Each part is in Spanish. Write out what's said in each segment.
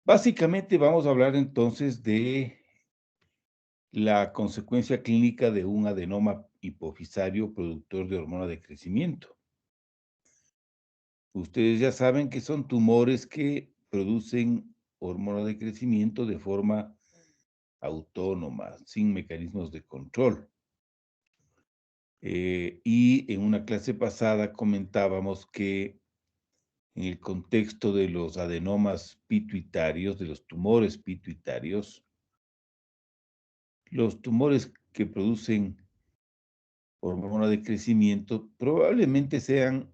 Básicamente vamos a hablar entonces de la consecuencia clínica de un adenoma hipofisario productor de hormona de crecimiento. Ustedes ya saben que son tumores que producen hormona de crecimiento de forma autónoma, sin mecanismos de control. Y en una clase pasada comentábamos que en el contexto de los adenomas pituitarios, de los tumores pituitarios, los tumores que producen hormona de crecimiento probablemente sean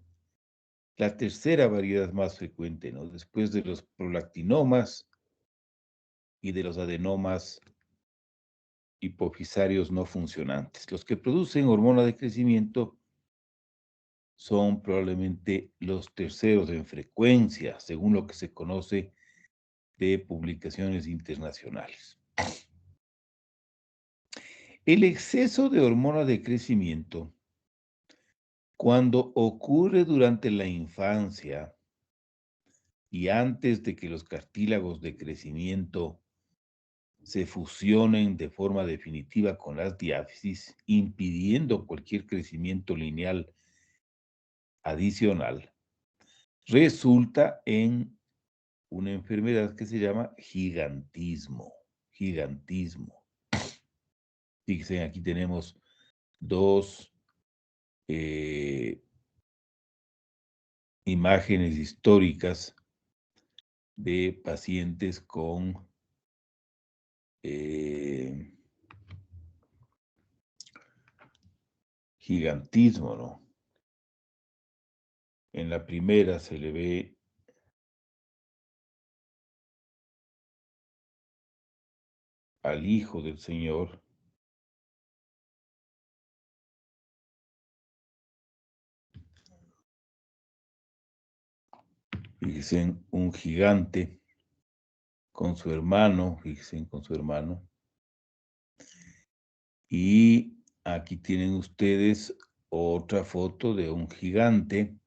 la tercera variedad más frecuente, ¿no? Después de los prolactinomas y de los adenomas hipofisarios no funcionantes. Los que producen hormona de crecimiento son probablemente los terceros en frecuencia, según lo que se conoce de publicaciones internacionales. El exceso de hormona de crecimiento, cuando ocurre durante la infancia y antes de que los cartílagos de crecimiento se fusionen de forma definitiva con las diáfisis, impidiendo cualquier crecimiento lineal adicional, resulta en una enfermedad que se llama gigantismo. Gigantismo. Fíjense, aquí tenemos dos imágenes históricas de pacientes con gigantismo, ¿no? En la primera se le ve al Hijo del Señor fíjense, un gigante con su hermano, fíjense, con su hermano. Y aquí tienen ustedes otra foto de un gigante,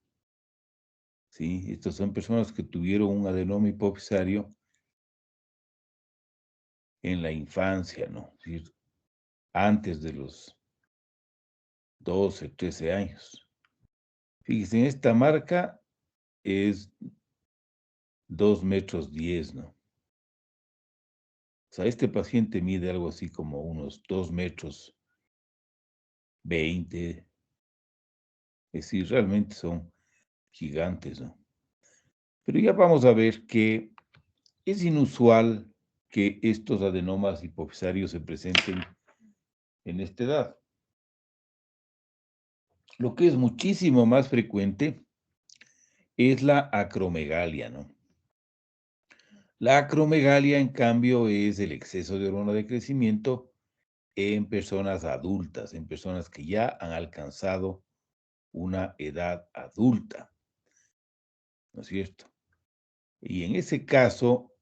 ¿sí? Estas son personas que tuvieron un adenoma hipofisario en la infancia, ¿no? Es decir, antes de los 12, 13 años. Fíjense, esta marca es 2,10 metros, ¿no? O sea, este paciente mide algo así como unos 2,20 metros. Es decir, realmente son gigantes, ¿no? Pero ya vamos a ver que es inusual que estos adenomas hipofisarios se presenten en esta edad. Lo que es muchísimo más frecuente es la acromegalia, ¿no? La acromegalia, en cambio, es el exceso de hormona de crecimiento en personas adultas, en personas que ya han alcanzado una edad adulta, ¿no es cierto? Y en ese caso,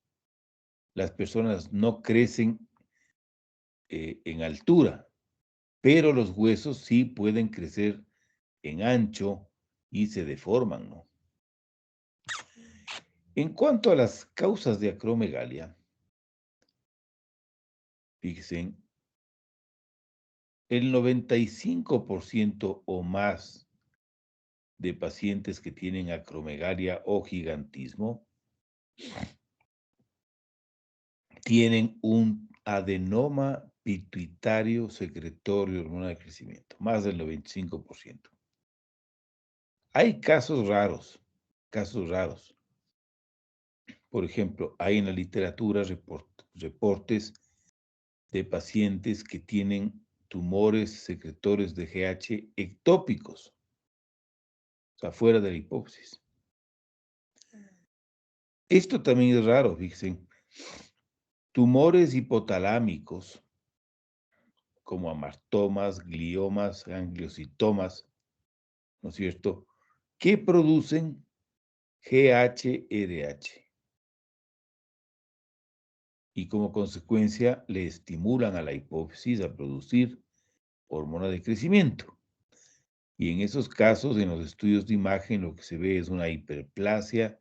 las personas no crecen en altura, pero los huesos sí pueden crecer en ancho y se deforman, ¿no? En cuanto a las causas de acromegalia, fíjense, el 95% o más de pacientes que tienen acromegalia o gigantismo tienen un adenoma pituitario secretorio de hormona de crecimiento, más del 95%. Hay casos raros, casos raros. Por ejemplo, hay en la literatura reportes de pacientes que tienen tumores secretores de GH ectópicos, o sea, fuera de la hipófisis. Esto también es raro, fíjense. Tumores hipotalámicos, como amartomas, gliomas, gangliositomas, ¿no es cierto?, que producen GHRH y como consecuencia le estimulan a la hipófisis a producir hormona de crecimiento. Y en esos casos, en los estudios de imagen, lo que se ve es una hiperplasia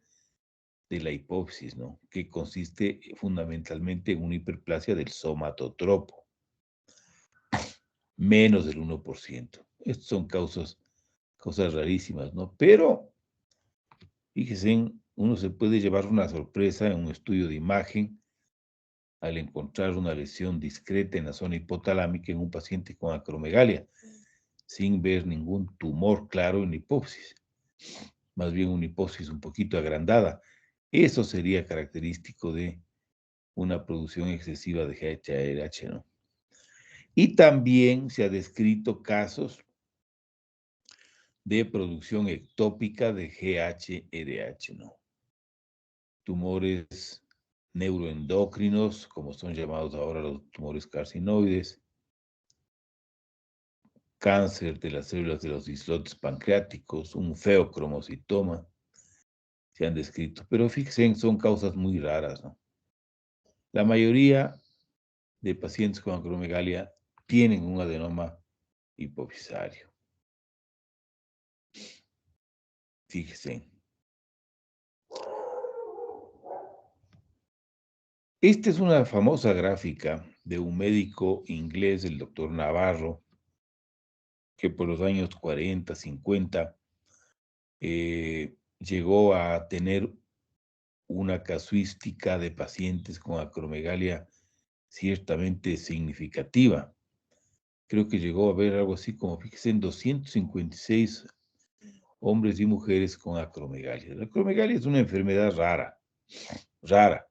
de la hipófisis, ¿no? Que consiste fundamentalmente en una hiperplasia del somatotropo, menos del 1%. Estas son causas rarísimas, ¿no? Pero, fíjense, uno se puede llevar una sorpresa en un estudio de imagen al encontrar una lesión discreta en la zona hipotalámica en un paciente con acromegalia, sin ver ningún tumor claro en la hipófisis, más bien una hipófisis un poquito agrandada. Eso sería característico de una producción excesiva de GHRH, ¿no? Y también se ha descrito casos de producción ectópica de GHRH, ¿no? Tumores neuroendocrinos, como son llamados ahora los tumores carcinoides, cáncer de las células de los islotes pancreáticos, un feocromocitoma, se han descrito. Pero fíjense, son causas muy raras, ¿no? La mayoría de pacientes con acromegalia tienen un adenoma hipofisario. Fíjense. Esta es una famosa gráfica de un médico inglés, el doctor Navarro, que por los años 40, 50, llegó a tener una casuística de pacientes con acromegalia ciertamente significativa. Creo que llegó a haber algo así como, fíjense, en 256 hombres y mujeres con acromegalia. La acromegalia es una enfermedad rara, rara.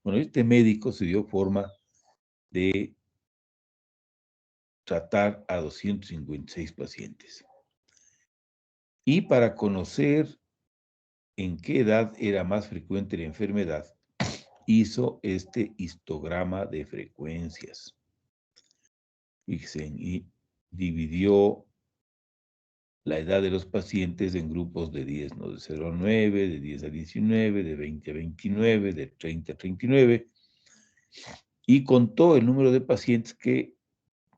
Bueno, este médico se dio forma de tratar a 256 pacientes. Y para conocer en qué edad era más frecuente la enfermedad, hizo este histograma de frecuencias. Y dividió la edad de los pacientes en grupos de 10, ¿no? De 0 a 9, de 10 a 19, de 20 a 29, de 30 a 39, y contó el número de pacientes que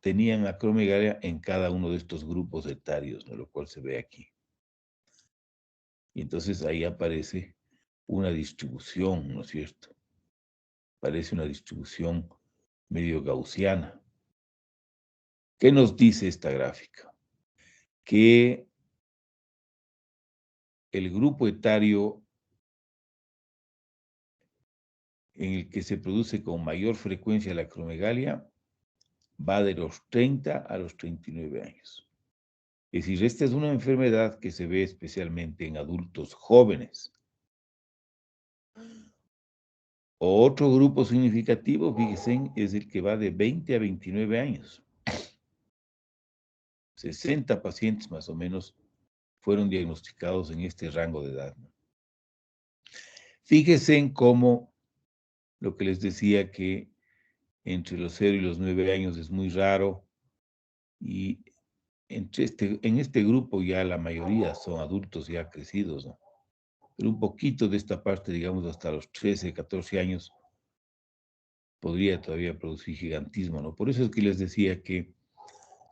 tenían acromegalia en cada uno de estos grupos etarios, ¿no? Lo cual se ve aquí. Y entonces ahí aparece una distribución, ¿no es cierto? Parece una distribución medio gaussiana. ¿Qué nos dice esta gráfica? Que el grupo etario en el que se produce con mayor frecuencia la acromegalia va de los 30 a los 39 años. Es decir, esta es una enfermedad que se ve especialmente en adultos jóvenes. Otro grupo significativo, fíjense, es el que va de 20 a 29 años. 60 pacientes más o menos fueron diagnosticados en este rango de edad. Fíjense en cómo lo que les decía que entre los 0 y los 9 años es muy raro, y en este grupo ya la mayoría son adultos ya crecidos, ¿no? Pero un poquito de esta parte, digamos, hasta los 13, 14 años, podría todavía producir gigantismo, ¿no? Por eso es que les decía que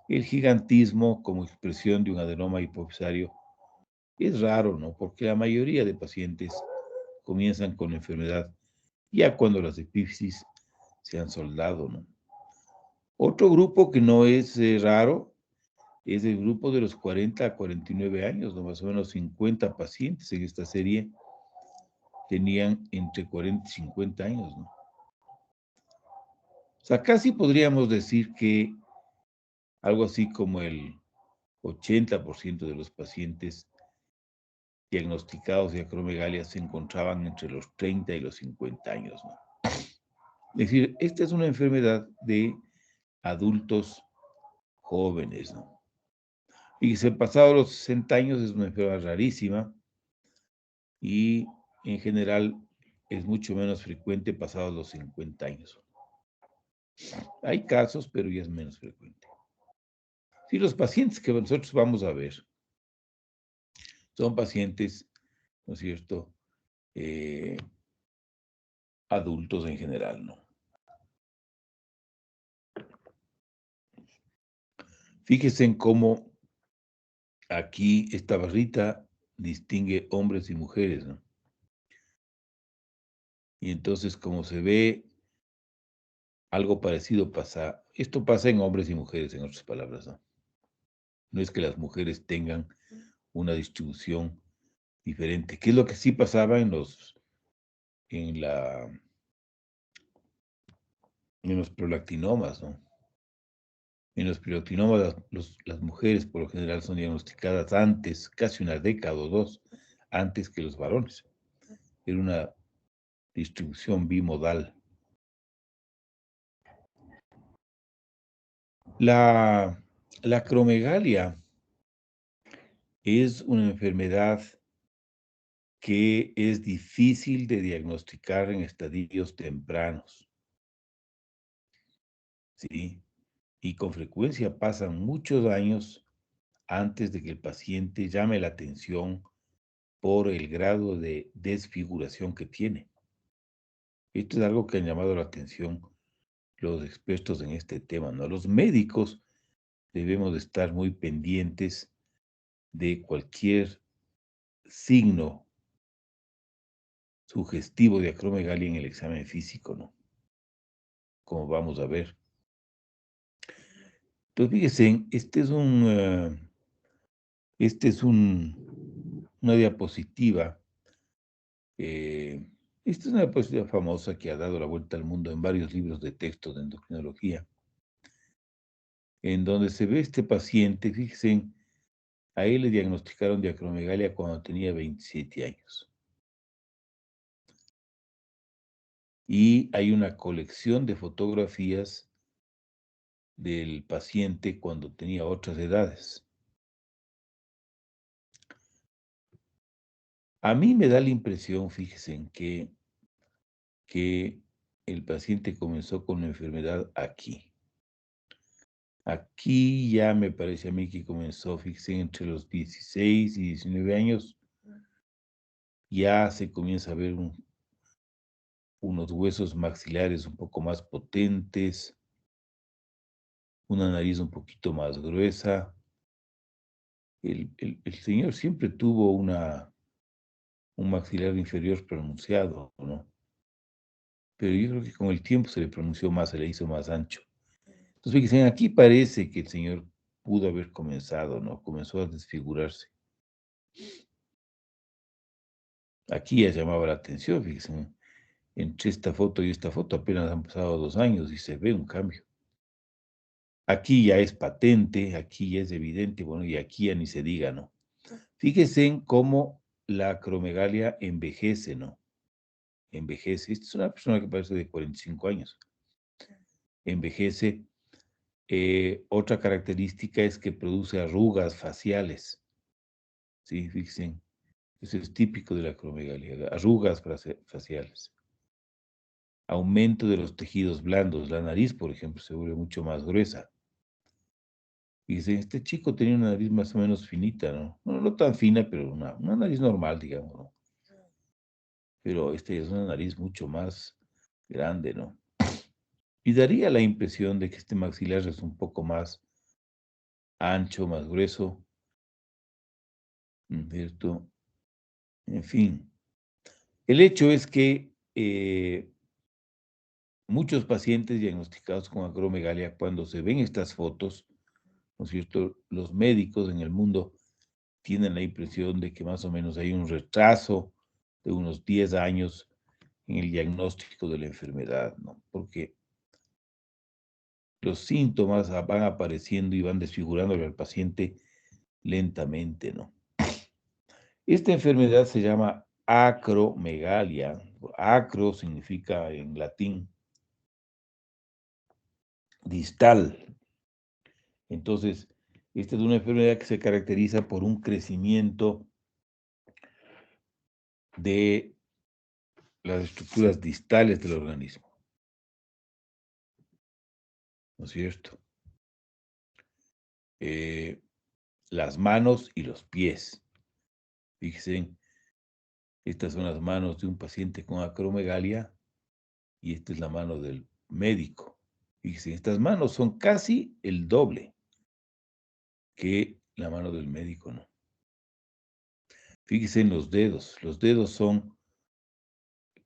el gigantismo como expresión de un adenoma hipofisario es raro, ¿no? Porque la mayoría de pacientes comienzan con la enfermedad ya cuando las epífisis se han soldado, ¿no? Otro grupo que no es raro es el grupo de los 40 a 49 años, ¿no? Más o menos 50 pacientes en esta serie tenían entre 40 y 50 años, ¿no? O sea, casi podríamos decir que algo así como el 80% de los pacientes diagnosticados de acromegalia se encontraban entre los 30 y los 50 años, ¿no? Es decir, esta es una enfermedad de adultos jóvenes, ¿no? Y se pasado los 60 años es una enfermedad rarísima y en general es mucho menos frecuente pasados los 50 años. Hay casos, pero ya es menos frecuente. Si los pacientes que nosotros vamos a ver son pacientes, ¿no es cierto?, adultos en general, ¿no? Fíjense en cómo aquí esta barrita distingue hombres y mujeres, ¿no? Y entonces, como se ve, algo parecido pasa. Esto pasa en hombres y mujeres, en otras palabras, ¿no? No es que las mujeres tengan una distribución diferente, que es lo que sí pasaba en la, en los prolactinomas, ¿no? En los prolactinomas, las mujeres por lo general son diagnosticadas antes, casi una década o dos, antes que los varones. Era una distribución bimodal. La acromegalia es una enfermedad que es difícil de diagnosticar en estadios tempranos, ¿sí? Y con frecuencia pasan muchos años antes de que el paciente llame la atención por el grado de desfiguración que tiene. Esto es algo que han llamado la atención los expertos en este tema, ¿no? Los médicos debemos de estar muy pendientes de cualquier signo sugestivo de acromegalia en el examen físico, ¿no? Como vamos a ver. Entonces, fíjense, este es una diapositiva. eh, Esta es una diapositiva famosa que ha dado la vuelta al mundo en varios libros de texto de endocrinología, en donde se ve este paciente, fíjense, a él le diagnosticaron de acromegalia cuando tenía 27 años. Y hay una colección de fotografías del paciente cuando tenía otras edades. A mí me da la impresión, fíjense, que el paciente comenzó con la enfermedad aquí. Aquí ya me parece a mí que comenzó, fíjense, entre los 16 y 19 años, ya se comienza a ver unos huesos maxilares un poco más potentes, una nariz un poquito más gruesa. El señor siempre tuvo un maxilar inferior pronunciado, ¿no? Pero yo creo que con el tiempo se le pronunció más, se le hizo más ancho. Entonces, fíjense, aquí parece que el señor pudo haber comenzado, ¿no? Comenzó a desfigurarse. Aquí ya llamaba la atención, fíjense, entre esta foto y esta foto apenas han pasado 2 años y se ve un cambio. Aquí ya es patente, aquí ya es evidente, bueno, y aquí ya ni se diga, ¿no? Fíjense en cómo la acromegalia envejece, ¿no? Envejece. Esta es una persona que parece de 45 años. Envejece. Otra característica es que produce arrugas faciales. Sí, fíjense. Eso es típico de la acromegalia, arrugas faciales. Aumento de los tejidos blandos. La nariz, por ejemplo, se vuelve mucho más gruesa. Fíjense, este chico tenía una nariz más o menos finita, ¿no? No tan fina, pero una nariz normal, digamos, ¿no? Pero este es una nariz mucho más grande, ¿no? Y daría la impresión de que este maxilar es un poco más ancho, más grueso, ¿no es cierto? En fin, el hecho es que muchos pacientes diagnosticados con acromegalia, cuando se ven estas fotos, ¿no es cierto? Los médicos en el mundo tienen la impresión de que más o menos hay un retraso de unos 10 años en el diagnóstico de la enfermedad, ¿no? Porque los síntomas van apareciendo y van desfigurándole al paciente lentamente, ¿no? Esta enfermedad se llama acromegalia. Acro significa en latín distal. Entonces, esta es una enfermedad que se caracteriza por un crecimiento de las estructuras distales del organismo, ¿no es cierto? Eh, las manos y los pies. Fíjense, estas son las manos de un paciente con acromegalia y esta es la mano del médico. Fíjense, estas manos son casi el doble que la mano del médico, ¿no? Fíjense en los dedos. Los dedos son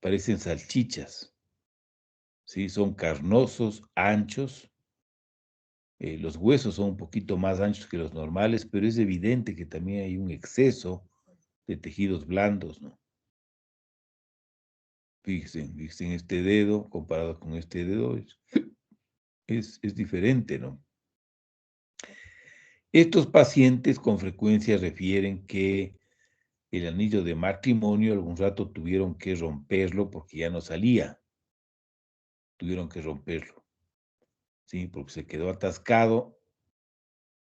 parecen salchichas, ¿sí? Son carnosos, anchos. Los huesos son un poquito más anchos que los normales, pero es evidente que también hay un exceso de tejidos blandos, ¿no? Fíjense en este dedo comparado con este dedo, es diferente, ¿no? Estos pacientes con frecuencia refieren que el anillo de matrimonio algún rato tuvieron que romperlo porque ya no salía, tuvieron que romperlo, ¿sí? Porque se quedó atascado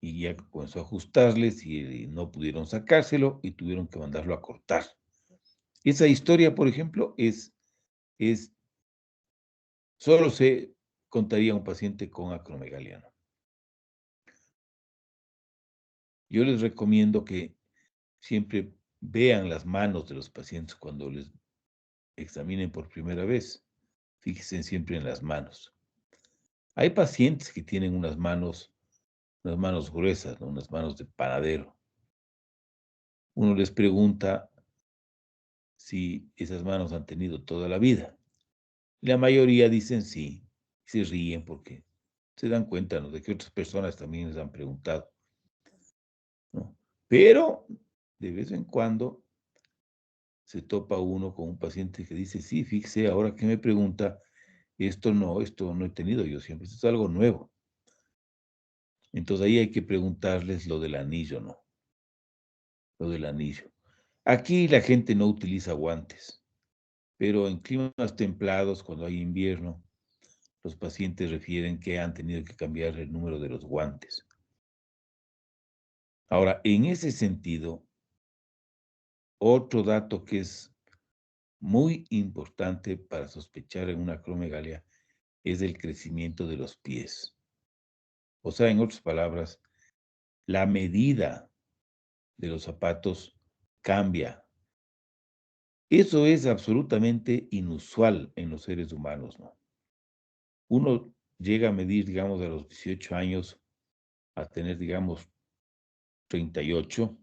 y ya comenzó a ajustarles y no pudieron sacárselo y tuvieron que mandarlo a cortar. Esa historia, por ejemplo, es solo se contaría a un paciente con acromegalia, ¿no? Yo les recomiendo que siempre vean las manos de los pacientes cuando les examinen por primera vez. Fíjense siempre en las manos. Hay pacientes que tienen unas manos gruesas, ¿no? Unas manos de panadero. Uno les pregunta si esas manos han tenido toda la vida. La mayoría dicen sí, se ríen porque se dan cuenta, ¿no?, de que otras personas también les han preguntado, ¿no? Pero de vez en cuando se topa uno con un paciente que dice, sí, fíjese, ahora que me pregunta, esto no he tenido yo siempre, esto es algo nuevo. Entonces ahí hay que preguntarles lo del anillo, ¿no? Lo del anillo. Aquí la gente no utiliza guantes, pero en climas templados, cuando hay invierno, los pacientes refieren que han tenido que cambiar el número de los guantes. Ahora, en ese sentido, otro dato que es muy importante para sospechar en una acromegalia es el crecimiento de los pies. O sea, en otras palabras, la medida de los zapatos cambia. Eso es absolutamente inusual en los seres humanos, ¿no? Uno llega a medir, digamos, a los 18 años a tener, digamos, 38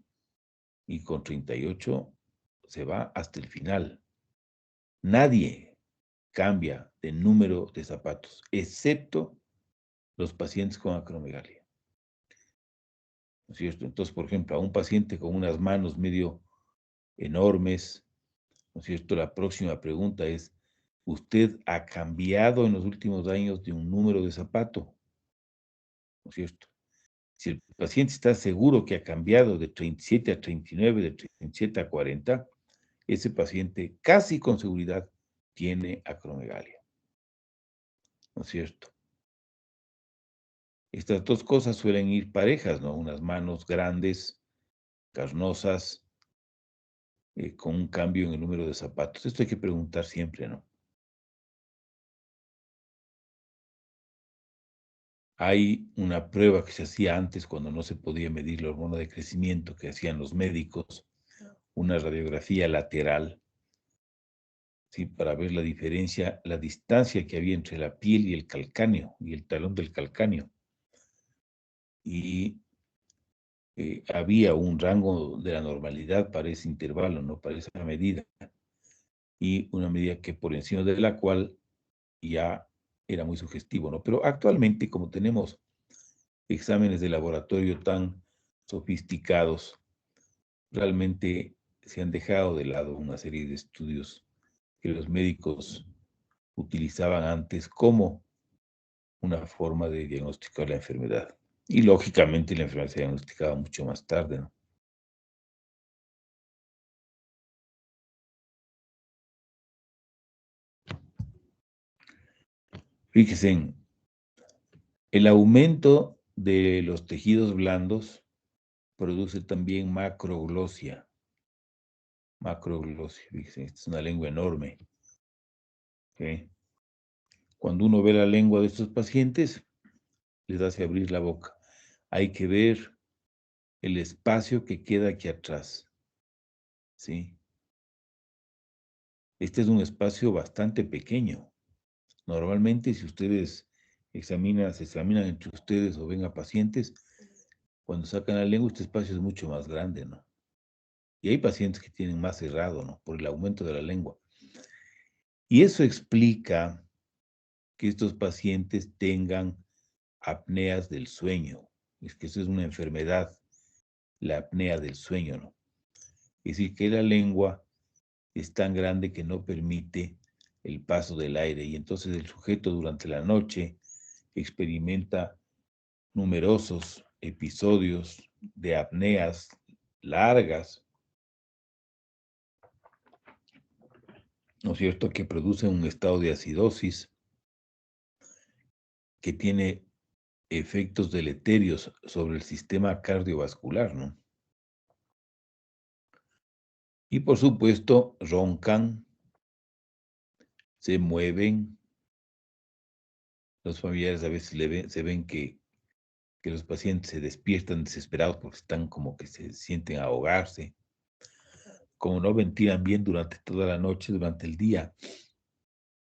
y con 38 se va hasta el final. Nadie cambia de número de zapatos, excepto los pacientes con acromegalia, ¿no es cierto? Entonces, por ejemplo, a un paciente con unas manos medio enormes, ¿no es cierto? La próxima pregunta es, ¿usted ha cambiado en los últimos años de un número de zapato? ¿No es cierto? Si el paciente está seguro que ha cambiado de 37 a 39, de 37 a 40, ese paciente casi con seguridad tiene acromegalia, ¿no es cierto? Estas dos cosas suelen ir parejas, ¿no? Unas manos grandes, carnosas, con un cambio en el número de zapatos. Esto hay que preguntar siempre, ¿no? Hay una prueba que se hacía antes cuando no se podía medir la hormona de crecimiento que hacían los médicos, una radiografía lateral, ¿sí? Para ver la diferencia, la distancia que había entre la piel y el calcáneo, y el talón del calcáneo. Y había un rango de la normalidad para ese intervalo, ¿no? Para esa medida. Y una medida que por encima de la cual ya era muy sugestivo, ¿no? Pero actualmente, como tenemos exámenes de laboratorio tan sofisticados, realmente se han dejado de lado una serie de estudios que los médicos utilizaban antes como una forma de diagnosticar la enfermedad. Y lógicamente la enfermedad se diagnosticaba mucho más tarde, ¿no? Fíjense, el aumento de los tejidos blandos produce también macroglosia. Macroglosia, fíjense, esta es una lengua enorme, ¿ok? Cuando uno ve la lengua de estos pacientes, les hace abrir la boca. Hay que ver el espacio que queda aquí atrás, ¿sí? Este es un espacio bastante pequeño. Normalmente, si ustedes se examinan entre ustedes o ven a pacientes, cuando sacan la lengua, este espacio es mucho más grande, ¿no? Y hay pacientes que tienen más cerrado, ¿no? Por el aumento de la lengua. Y eso explica que estos pacientes tengan apneas del sueño. Es que eso es una enfermedad, la apnea del sueño, ¿no? Es decir, que la lengua es tan grande que no permite el paso del aire y entonces el sujeto durante la noche experimenta numerosos episodios de apneas largas, ¿no es cierto?, que producen un estado de acidosis que tiene efectos deleterios sobre el sistema cardiovascular, ¿no? Y por supuesto, roncan, se mueven. Los familiares a veces se ven que los pacientes se despiertan desesperados porque están como que se sienten ahogarse, como no ventilan bien durante toda la noche, durante el día,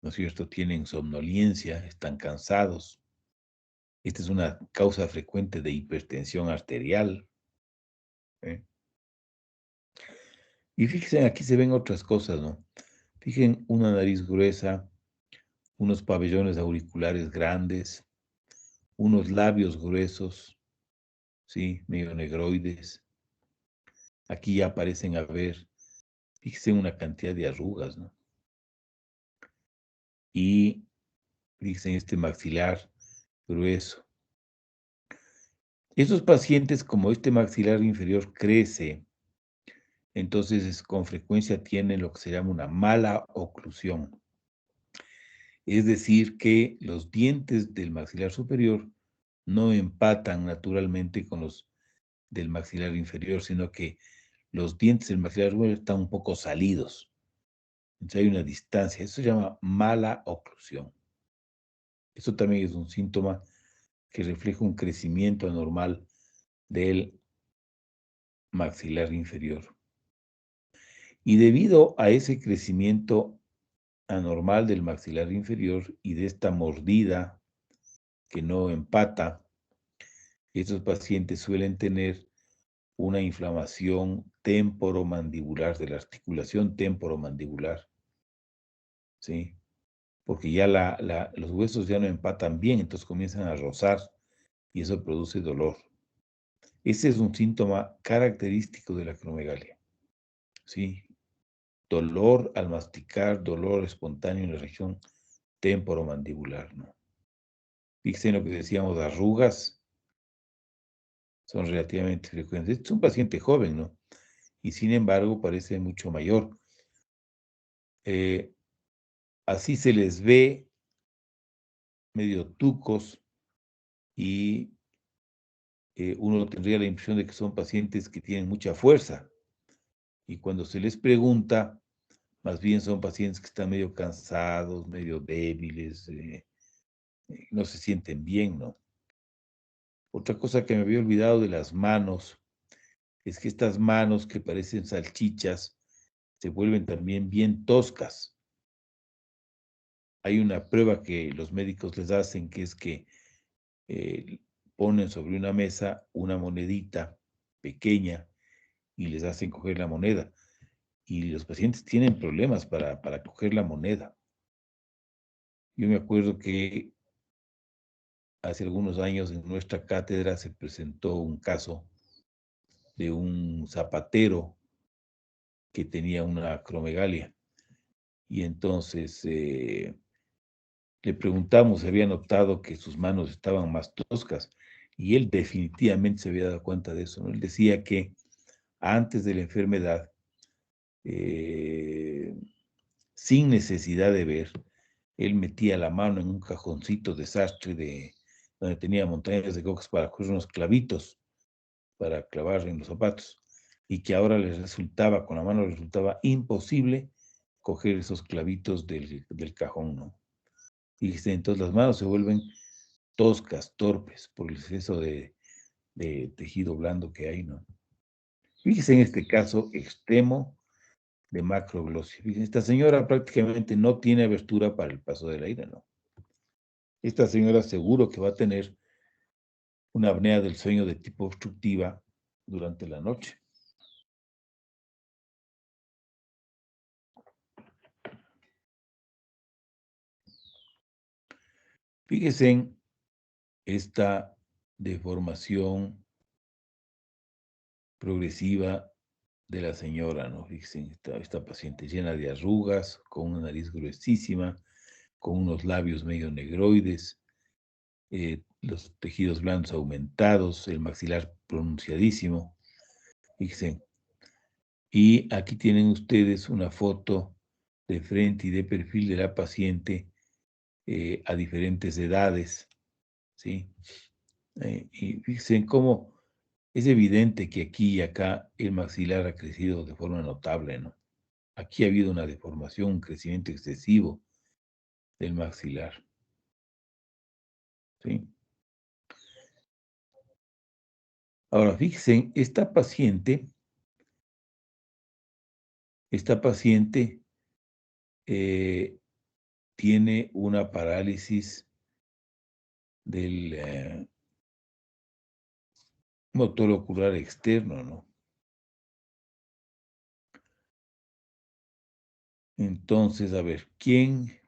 ¿no es cierto? Tienen somnolencia, están cansados. Esta es una causa frecuente de hipertensión arterial, ¿eh? Y fíjense, aquí se ven otras cosas, ¿no? Fijen, una nariz gruesa, unos pabellones auriculares grandes, unos labios gruesos, ¿sí? Medio negroides. Aquí ya parecen haber, fíjense, una cantidad de arrugas, ¿no? Y fíjense en este maxilar grueso. Esos pacientes, como este maxilar inferior crece, entonces con frecuencia tienen lo que se llama una mala oclusión. Es decir, que los dientes del maxilar superior no empatan naturalmente con los del maxilar inferior, sino que los dientes del maxilar superior están un poco salidos. Entonces hay una distancia. Eso se llama mala oclusión. Eso también es un síntoma que refleja un crecimiento anormal del maxilar inferior. Y debido a ese crecimiento anormal del maxilar inferior y de esta mordida que no empata, estos pacientes suelen tener una inflamación temporomandibular, de la articulación temporomandibular, ¿sí? Porque ya los huesos ya no empatan bien, entonces comienzan a rozar y eso produce dolor. Ese es un síntoma característico de la acromegalia, ¿sí? Dolor al masticar, dolor espontáneo en la región temporomandibular, ¿no? Fíjense en lo que decíamos, arrugas son relativamente frecuentes. Este es un paciente joven, ¿no? Y sin embargo parece mucho mayor. Eh, Así se les ve medio tucos y uno tendría la impresión de que son pacientes que tienen mucha fuerza. Y cuando se les pregunta, más bien son pacientes que están medio cansados, medio débiles, no se sienten bien, ¿no? Otra cosa que me había olvidado de las manos es que estas manos que parecen salchichas se vuelven también bien toscas. Hay una prueba que los médicos les hacen, que es que ponen sobre una mesa una monedita pequeña y les hacen coger la moneda. Y los pacientes tienen problemas para coger la moneda. Yo me acuerdo que hace algunos años en nuestra cátedra se presentó un caso de un zapatero que tenía una acromegalia. Y entonces le preguntamos si había notado que sus manos estaban más toscas. Y él definitivamente se había dado cuenta de eso, ¿no? Él decía que antes de la enfermedad, eh, sin necesidad de ver, él metía la mano en un cajoncito de sastre donde tenía montañas de cocos para coger unos clavitos para clavar en los zapatos, y que ahora les resultaba, con la mano les resultaba imposible coger esos clavitos del cajón, ¿no? Y entonces las manos se vuelven toscas, torpes, por el exceso de tejido blando que hay, ¿no? Fíjese en este caso extremo de macroglosia. Fíjese, esta señora prácticamente no tiene abertura para el paso del aire, ¿no? Esta señora seguro que va a tener una apnea del sueño de tipo obstructiva durante la noche. Fíjese en esta deformación progresiva de la señora, ¿no? Fíjense, esta paciente llena de arrugas, con una nariz gruesísima, con unos labios medio negroides, los tejidos blandos aumentados, el maxilar pronunciadísimo, fíjense. Y aquí tienen ustedes una foto de frente y de perfil de la paciente a diferentes edades, ¿sí? Y fíjense en cómo es evidente que aquí y acá el maxilar ha crecido de forma notable, ¿no? Aquí ha habido una deformación, un crecimiento excesivo del maxilar, ¿sí? Ahora, fíjense, esta paciente eh, tiene una parálisis del motor ocular externo, ¿no? Entonces, a ver, ¿quién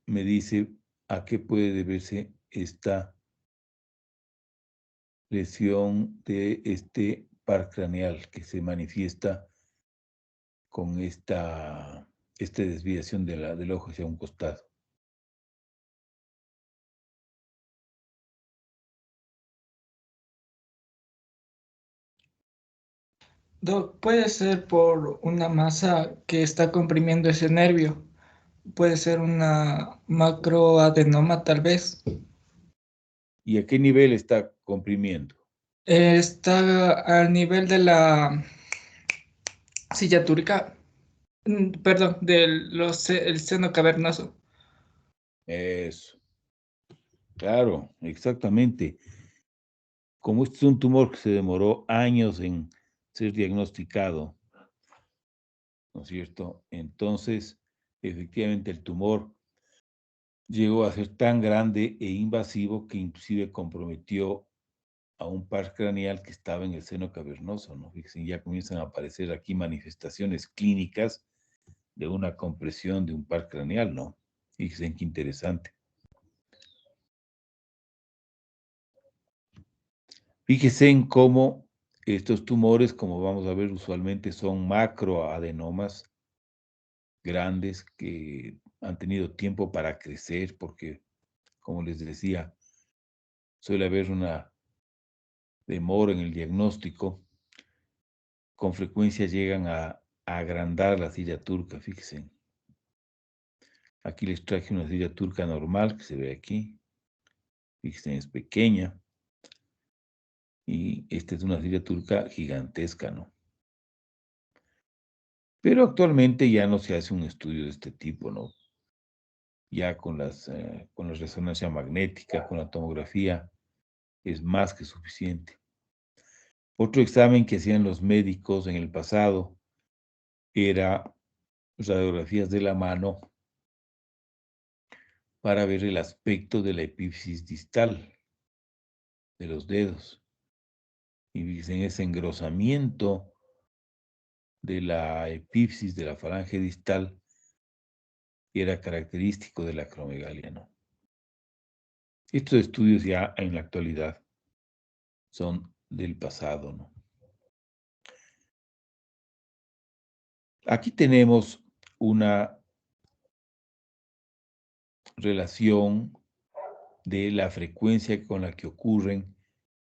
me dice a qué puede deberse esta lesión de este par craneal que se manifiesta con esta desviación del ojo hacia un costado? Doc, puede ser por una masa que está comprimiendo ese nervio. Puede ser una macroadenoma, tal vez. ¿Y a qué nivel está comprimiendo? Está al nivel de la silla túrica, perdón, el seno cavernoso. Eso, claro, exactamente. Como este es un tumor que se demoró años en ser diagnosticado, ¿no es cierto? Entonces, efectivamente, el tumor llegó a ser tan grande e invasivo que inclusive comprometió a un par craneal que estaba en el seno cavernoso, ¿no? Fíjense, ya comienzan a aparecer aquí manifestaciones clínicas de una compresión de un par craneal, ¿no? Fíjense qué interesante. Fíjense en cómo estos tumores, como vamos a ver usualmente, son macroadenomas grandes que han tenido tiempo para crecer porque, como les decía, suele haber una demora en el diagnóstico. Con frecuencia llegan a agrandar la silla turca, fíjense. Aquí les traje una silla turca normal que se ve aquí. Fíjense, es pequeña. Y esta es una silla turca gigantesca, ¿no? Pero actualmente ya no se hace un estudio de este tipo, ¿no? Ya con la resonancia magnética, con la tomografía, es más que suficiente. Otro examen que hacían los médicos en el pasado era radiografías de la mano para ver el aspecto de la epífisis distal de los dedos. Y dicen ese engrosamiento de la epífisis de la falange distal era característico de la acromegalia, ¿no? Estos estudios ya en la actualidad son del pasado, ¿no? Aquí tenemos una relación de la frecuencia con la que ocurren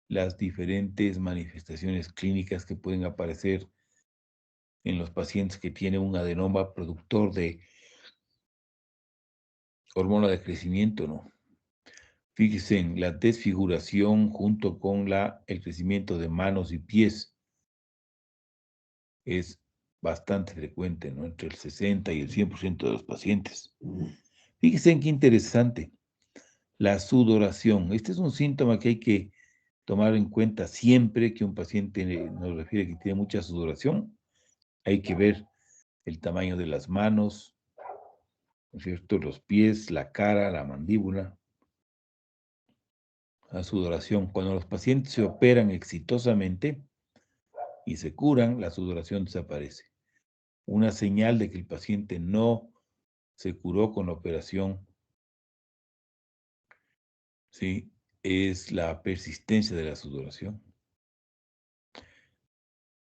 las diferentes manifestaciones clínicas que pueden aparecer en los pacientes que tienen un adenoma productor de hormona de crecimiento, ¿no? Fíjense en la desfiguración junto con el crecimiento de manos y pies es bastante frecuente, ¿no? Entre el 60 y el 100% de los pacientes. Fíjense en qué interesante. La sudoración. Este es un síntoma que hay que tomar en cuenta siempre que un paciente nos refiere que tiene mucha sudoración. Hay que ver el tamaño de las manos, ¿no es cierto? Los pies, la cara, la mandíbula, la sudoración. Cuando los pacientes se operan exitosamente y se curan, la sudoración desaparece. Una señal de que el paciente no se curó con la operación ¿sí? Es la persistencia de la sudoración.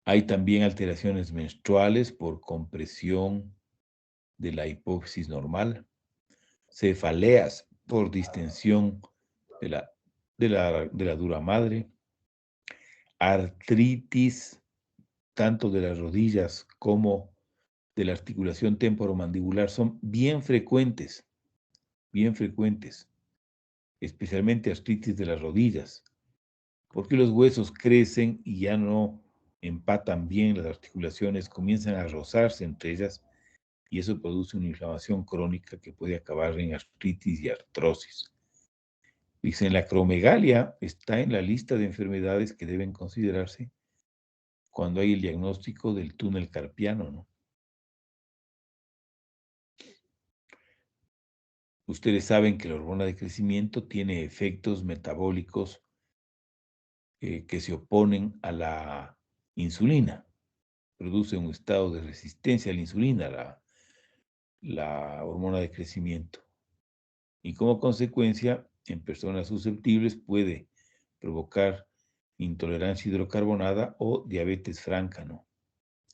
Hay también alteraciones menstruales por compresión de la hipófisis normal, cefaleas por distensión de la dura madre, artritis tanto de las rodillas como de la articulación temporomandibular son bien frecuentes, especialmente artritis de las rodillas, porque los huesos crecen y ya no empatan bien las articulaciones, comienzan a rozarse entre ellas y eso produce una inflamación crónica que puede acabar en artritis y artrosis. Dicen, la acromegalia está en la lista de enfermedades que deben considerarse cuando hay el diagnóstico del túnel carpiano, ¿no? Ustedes saben que la hormona de crecimiento tiene efectos metabólicos que se oponen a la insulina. Produce un estado de resistencia a la insulina, la hormona de crecimiento. Y como consecuencia, en personas susceptibles puede provocar intolerancia hidrocarbonada o diabetes franca, ¿no?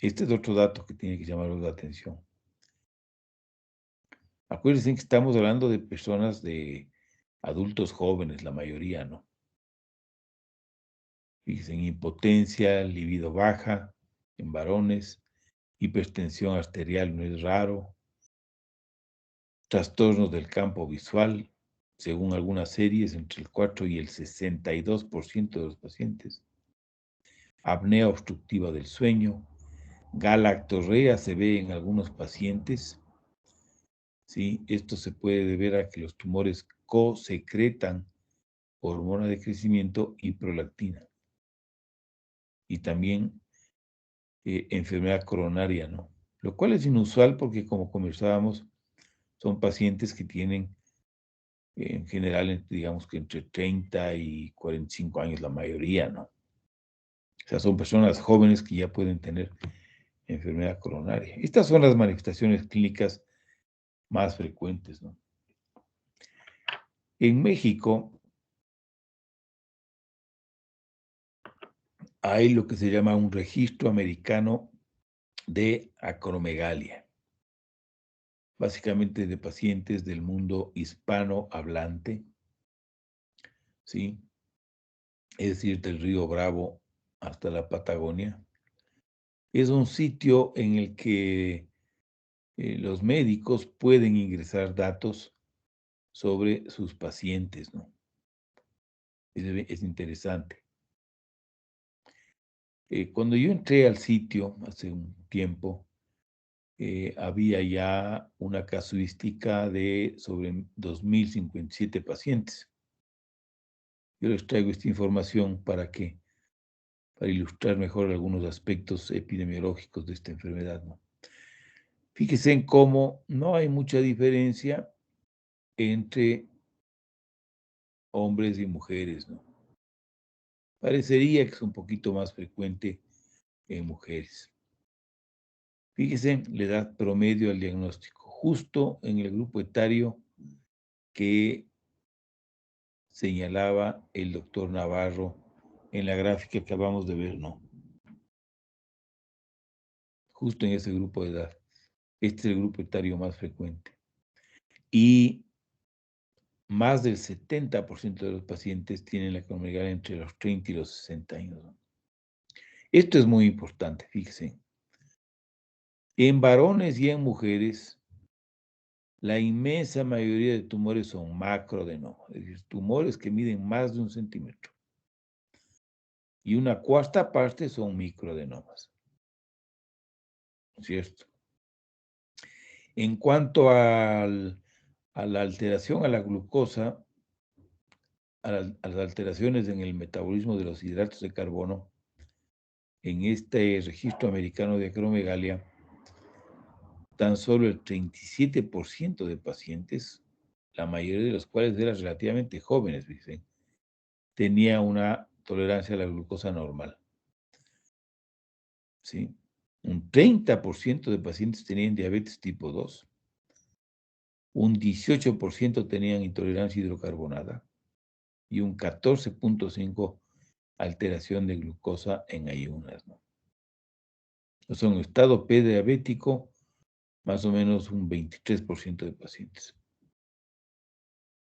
Este es otro dato que tiene que llamarnos la atención. Acuérdense que estamos hablando de personas de adultos jóvenes, la mayoría, ¿no? Fíjense, impotencia, libido baja en varones, hipertensión arterial no es raro, trastornos del campo visual, según algunas series, entre el 4 y el 62% de los pacientes, apnea obstructiva del sueño, galactorrea se ve en algunos pacientes, ¿sí? Esto se puede deber a que los tumores co-secretan hormona de crecimiento y prolactina. Y también enfermedad coronaria, ¿no? Lo cual es inusual porque, como conversábamos, son pacientes que tienen, en general, digamos que entre 30 y 45 años la mayoría, ¿no? O sea, son personas jóvenes que ya pueden tener enfermedad coronaria. Estas son las manifestaciones clínicas más frecuentes, ¿no? En México hay lo que se llama un registro americano de acromegalia, básicamente de pacientes del mundo hispanohablante, ¿sí? Es decir, del río Bravo hasta la Patagonia. Es un sitio en el que los médicos pueden ingresar datos sobre sus pacientes, ¿no? Es interesante. Cuando yo entré al sitio hace un tiempo, había ya una casuística de sobre 2.057 pacientes. Yo les traigo esta información para ilustrar mejor algunos aspectos epidemiológicos de esta enfermedad, ¿no? Fíjese en cómo no hay mucha diferencia entre hombres y mujeres, ¿no? Parecería que es un poquito más frecuente en mujeres. Fíjese la edad promedio al diagnóstico, justo en el grupo etario que señalaba el doctor Navarro en la gráfica que acabamos de ver, ¿no? Justo en ese grupo de edad. Este es el grupo etario más frecuente. Y más del 70% de los pacientes tienen la acromegalia entre los 30 y los 60 años, ¿no? Esto es muy importante, fíjense. En varones y en mujeres, la inmensa mayoría de tumores son macroadenoma, es decir, tumores que miden más de 1 centímetro. Y una cuarta parte son microadenomas, ¿cierto? En cuanto a la alteración a la glucosa, a las alteraciones en el metabolismo de los hidratos de carbono, en este registro americano de acromegalia, tan solo el 37% de pacientes, la mayoría de los cuales eran relativamente jóvenes, dicen, tenía una tolerancia a la glucosa normal, ¿sí? Un 30% de pacientes tenían diabetes tipo 2, un 18% tenían intolerancia hidrocarbonada, y un 14.5 alteración de glucosa en ayunas, ¿no? O sea, en estado prediabético, más o menos un 23% de pacientes.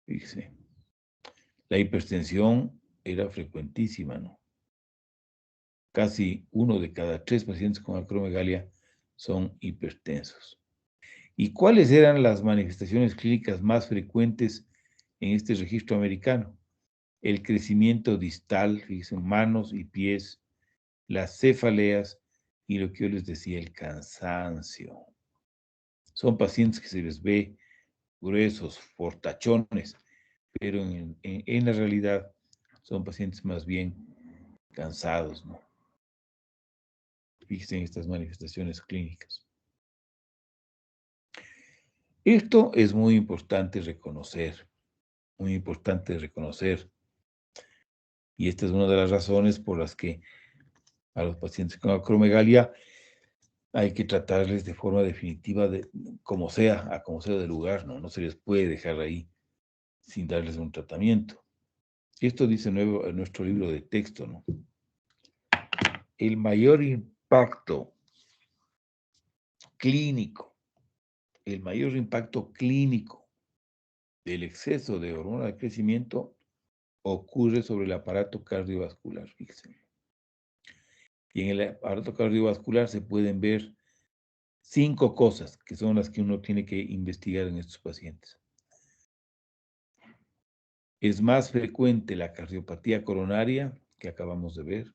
Fíjese. La hipertensión era frecuentísima, ¿no? Casi 1 de cada 3 pacientes con acromegalia son hipertensos. ¿Y cuáles eran las manifestaciones clínicas más frecuentes en este registro americano? El crecimiento distal, fíjense, manos y pies, las cefaleas y lo que yo les decía, el cansancio. Son pacientes que se les ve gruesos, fortachones, pero en la realidad son pacientes más bien cansados, ¿no? Fíjense en estas manifestaciones clínicas. Esto es muy importante reconocer, muy importante reconocer. Y esta es una de las razones por las que a los pacientes con acromegalia hay que tratarles de forma definitiva, como sea del lugar, ¿no? No se les puede dejar ahí sin darles un tratamiento. Esto dice en nuestro libro de texto, ¿no? El mayor impacto clínico, del exceso de hormona de crecimiento ocurre sobre el aparato cardiovascular, fíjense. Y en el aparato cardiovascular se pueden ver 5 cosas que son las que uno tiene que investigar en estos pacientes. Es más frecuente la cardiopatía coronaria, que acabamos de ver.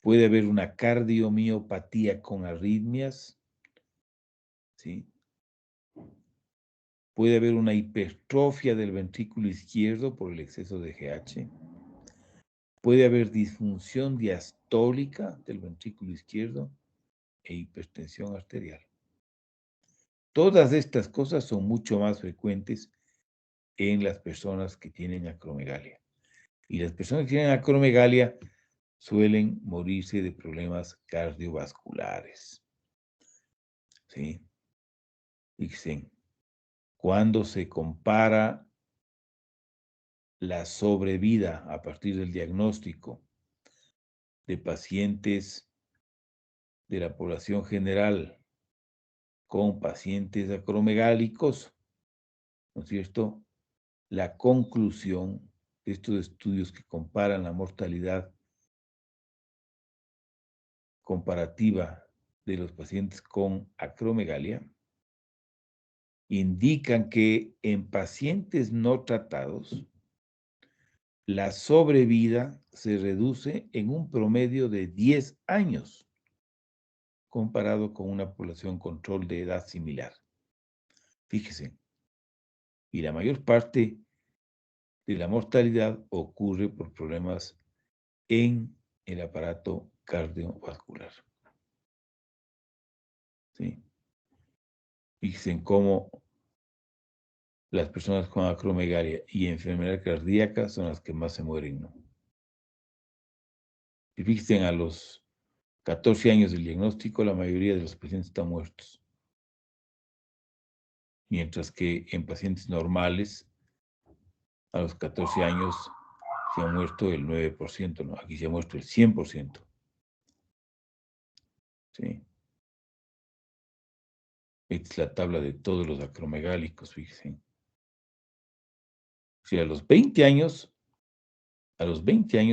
Puede haber una cardiomiopatía con arritmias, ¿sí? Puede haber una hipertrofia del ventrículo izquierdo por el exceso de GH. Puede haber disfunción diastólica del ventrículo izquierdo e hipertensión arterial. Todas estas cosas son mucho más frecuentes en las personas que tienen acromegalia. Y las personas que tienen acromegalia suelen morirse de problemas cardiovasculares. ¿Sí? Fíjense, cuando se compara la sobrevida a partir del diagnóstico de pacientes de la población general con pacientes acromegálicos, ¿no es cierto? La conclusión de estos estudios que comparan la mortalidad comparativa de los pacientes con acromegalia indican que en pacientes no tratados, la sobrevida se reduce en un promedio de 10 años comparado con una población control de edad similar. Fíjese, y la mayor parte de la mortalidad ocurre por problemas en el aparato cardiovascular. ¿Sí? Fíjense en cómo las personas con acromegalia y enfermedad cardíaca son las que más se mueren, ¿no? Y fíjense, a los 14 años del diagnóstico, la mayoría de los pacientes están muertos. Mientras que en pacientes normales, a los 14 años se ha muerto el 9%, ¿no? Aquí se ha muerto el 100%. ¿Sí? Esta es la tabla de todos los acromegálicos, fíjense. O sea, a los 20 años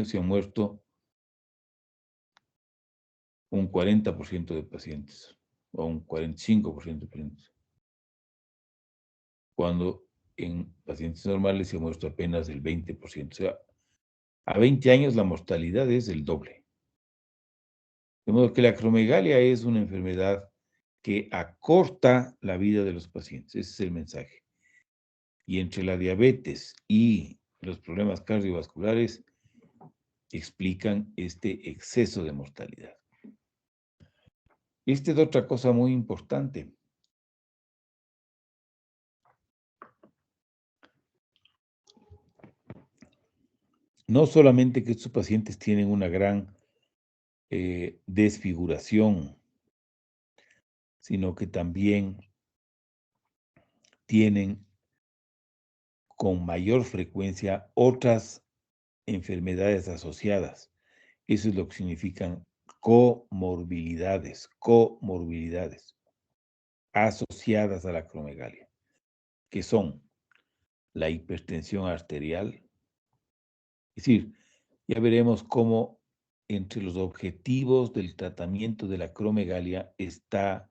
se han muerto un 40% de pacientes, o un 45% de pacientes. Cuando en pacientes normales se ha muerto apenas el 20%. O sea, a 20 años la mortalidad es el doble. De modo que la acromegalia es una enfermedad que acorta la vida de los pacientes. Ese es el mensaje. Y entre la diabetes y los problemas cardiovasculares explican este exceso de mortalidad. Esta es otra cosa muy importante. No solamente que estos pacientes tienen una gran desfiguración, sino que también tienen con mayor frecuencia otras enfermedades asociadas. Eso es lo que significan comorbilidades asociadas a la acromegalia, que son la hipertensión arterial. Es decir, ya veremos cómo entre los objetivos del tratamiento de la acromegalia está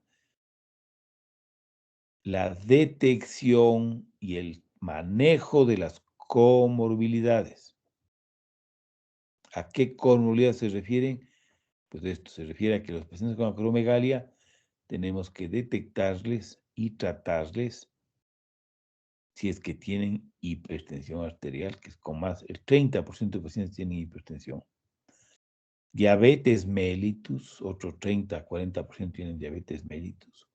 la detección y el manejo de las comorbilidades. ¿A qué comorbilidades se refieren? Pues esto se refiere a que los pacientes con acromegalia tenemos que detectarles y tratarles si es que tienen hipertensión arterial, que es con más, el 30% de pacientes tienen hipertensión. Diabetes mellitus, otro 30-40% tienen diabetes mellitus.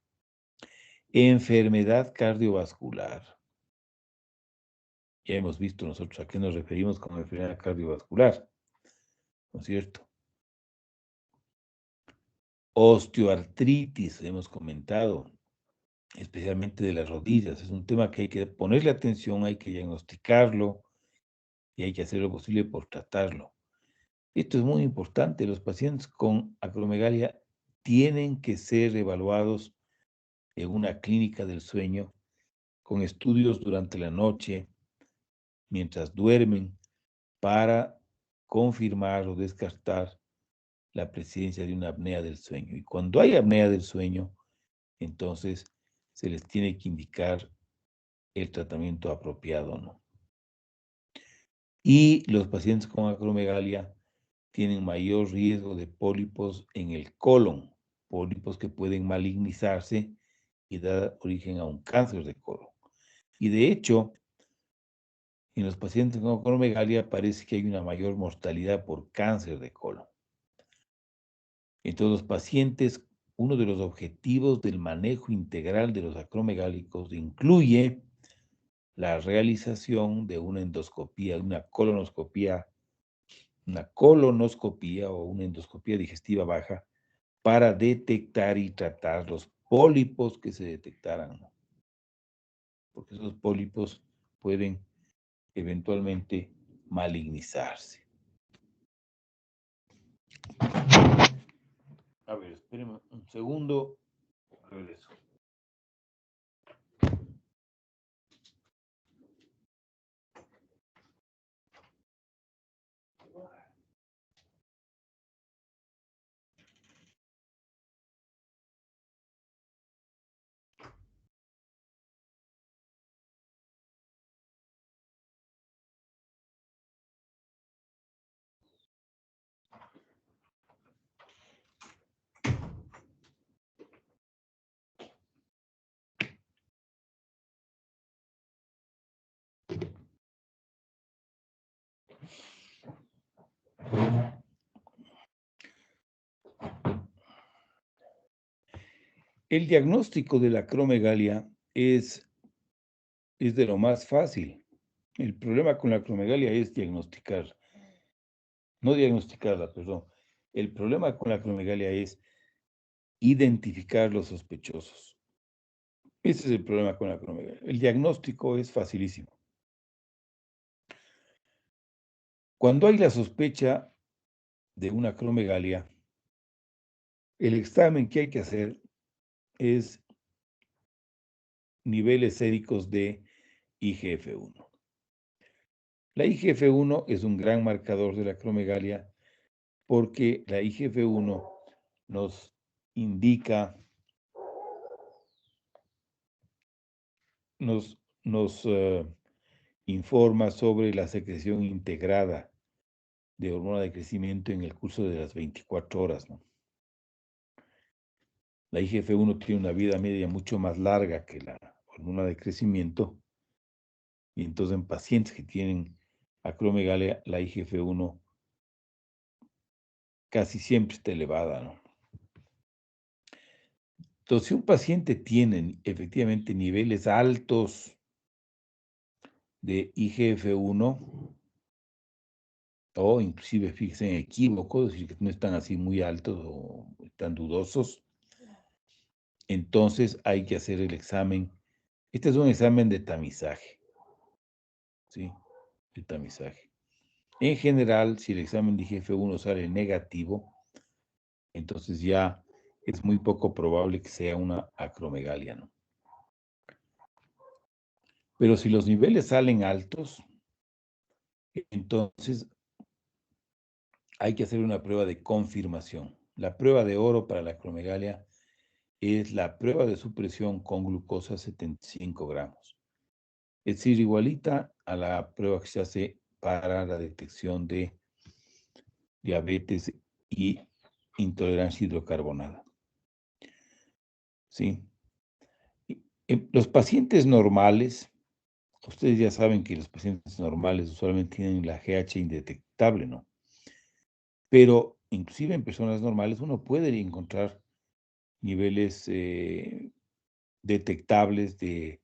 Enfermedad cardiovascular. Ya hemos visto nosotros a qué nos referimos con enfermedad cardiovascular, ¿no es cierto? Osteoartritis, hemos comentado, especialmente de las rodillas. Es un tema que hay que ponerle atención, hay que diagnosticarlo y hay que hacer lo posible por tratarlo. Esto es muy importante. Los pacientes con acromegalia tienen que ser evaluados en una clínica del sueño con estudios durante la noche, mientras duermen, para confirmar o descartar la presencia de una apnea del sueño. Y cuando hay apnea del sueño, entonces se les tiene que indicar el tratamiento apropiado, ¿no? Y los pacientes con acromegalia tienen mayor riesgo de pólipos en el colon, pólipos que pueden malignizarse y dar origen a un cáncer de colon. Y de hecho, en los pacientes con acromegalia parece que hay una mayor mortalidad por cáncer de colon. En todos los pacientes, uno de los objetivos del manejo integral de los acromegálicos incluye la realización de una endoscopía, una colonoscopía o una endoscopía digestiva baja para detectar y tratar los pólipos que se detectaran, ¿no? Porque esos pólipos pueden eventualmente malignizarse. A ver, espérenme un segundo. Regreso. El diagnóstico de la acromegalia es de lo más fácil. El problema con la acromegalia es diagnosticar, no diagnosticarla, perdón. El problema con la acromegalia es identificar los sospechosos. Ese es el problema con la acromegalia. El diagnóstico es facilísimo. Cuando hay la sospecha de una acromegalia, el examen que hay que hacer es niveles séricos de IGF-1. La IGF-1 es un gran marcador de la acromegalia porque la IGF-1 nos indica, nos informa sobre la secreción integrada de hormona de crecimiento en el curso de las 24 horas, ¿no? La IGF-1 tiene una vida media mucho más larga que la hormona de crecimiento, y entonces en pacientes que tienen acromegalia, la IGF-1 casi siempre está elevada, ¿no? Entonces, si un paciente tiene efectivamente niveles altos de IGF-1, o inclusive, fíjense, en equívocos, es decir, que no están así muy altos o están dudosos, entonces hay que hacer el examen. Este es un examen de tamizaje. ¿sí? El tamizaje. En general, si el examen de IGF-1 sale negativo, entonces ya es muy poco probable que sea una acromegalia, ¿no? Pero si los niveles salen altos, entonces hay que hacer una prueba de confirmación. La prueba de oro para la acromegalia es la prueba de supresión con glucosa 75 gramos. Es decir, igualita a la prueba que se hace para la detección de diabetes y intolerancia hidrocarbonada. ¿Sí? Los pacientes normales, ustedes ya saben que los pacientes normales usualmente tienen la GH indetectable, ¿no? Pero inclusive en personas normales uno puede encontrar niveles detectables de